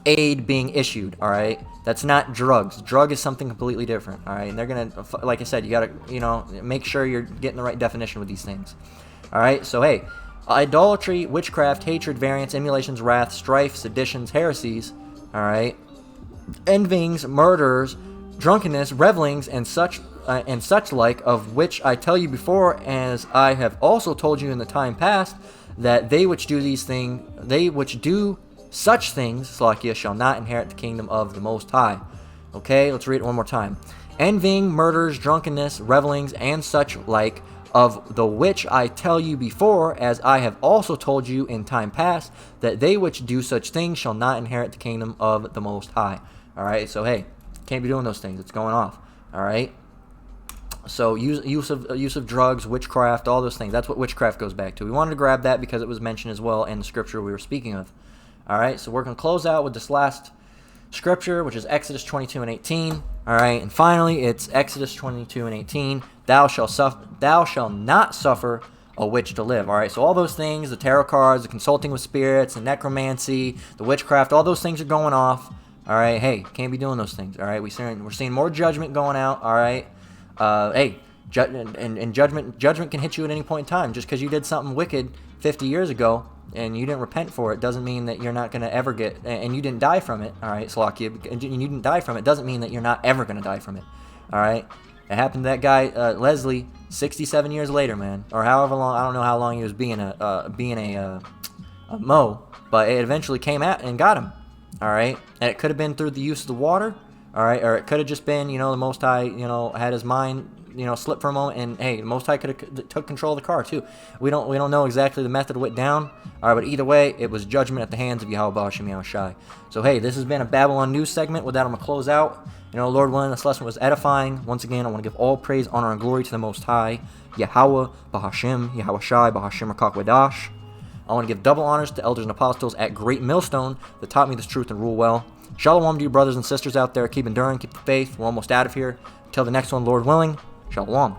Aid being issued, all right? That's not drugs. Drug is something completely different, all right? And they're going to, like I said, you got to, make sure you're getting the right definition with these things, all right? So, hey, idolatry, witchcraft, hatred, variance, emulations, wrath, strife, seditions, heresies, all right? Envyings, murders, drunkenness, revelings, and such like, of which I tell you before, as I have also told you in the time past, that they which do such things, Slakia, shall not inherit the kingdom of the Most High. Okay, let's read it one more time. Envying, murders, drunkenness, revelings, and such like, of the which I tell you before, as I have also told you in time past, that they which do such things shall not inherit the kingdom of the Most High. Alright, so hey, can't be doing those things. It's going off. Alright? So use of drugs, witchcraft, all those things. That's what witchcraft goes back to. We wanted to grab that because it was mentioned as well in the scripture we were speaking of. All right, so we're going to close out with this last scripture, which is Exodus 22 and 18. All right, and finally, it's Exodus 22 and 18. Thou shalt not suffer a witch to live. All right, so all those things, the tarot cards, the consulting with spirits, the necromancy, the witchcraft, all those things are going off. All right, hey, can't be doing those things. All right, we're seeing more judgment going out. All right, hey, judgment can hit you at any point in time. Just because you did something wicked 50 years ago and you didn't repent for it doesn't mean that you're not going to ever get, and you didn't die from it, all right, Slakia, and you didn't die from it doesn't mean that you're not ever going to die from it, all right? It happened to that guy, Leslie, 67 years later, man, or however long, I don't know how long he was being a Mo, but it eventually came out and got him, all right? And it could have been through the use of the water, all right, or it could have just been, the Most High, had his mind, slip for a moment, and hey, the Most High could have took control of the car too. We don't know exactly the method it went down. All right, but either way, it was judgment at the hands of Yahweh Ba'ashem Yahushai. So hey, this has been a Babylon News segment. With that, I'm gonna close out. Lord willing, this lesson was edifying. Once again, I want to give all praise, honor, and glory to the Most High, Yahweh Ba'ashem Yahushai Ba'ashem Rakak. I want to give double honors to elders and apostles at Great Millstone that taught me this truth and rule well. Shalom to you brothers and sisters out there. Keep enduring, keep the faith. We're almost out of here. Until the next one, Lord willing. Shalom.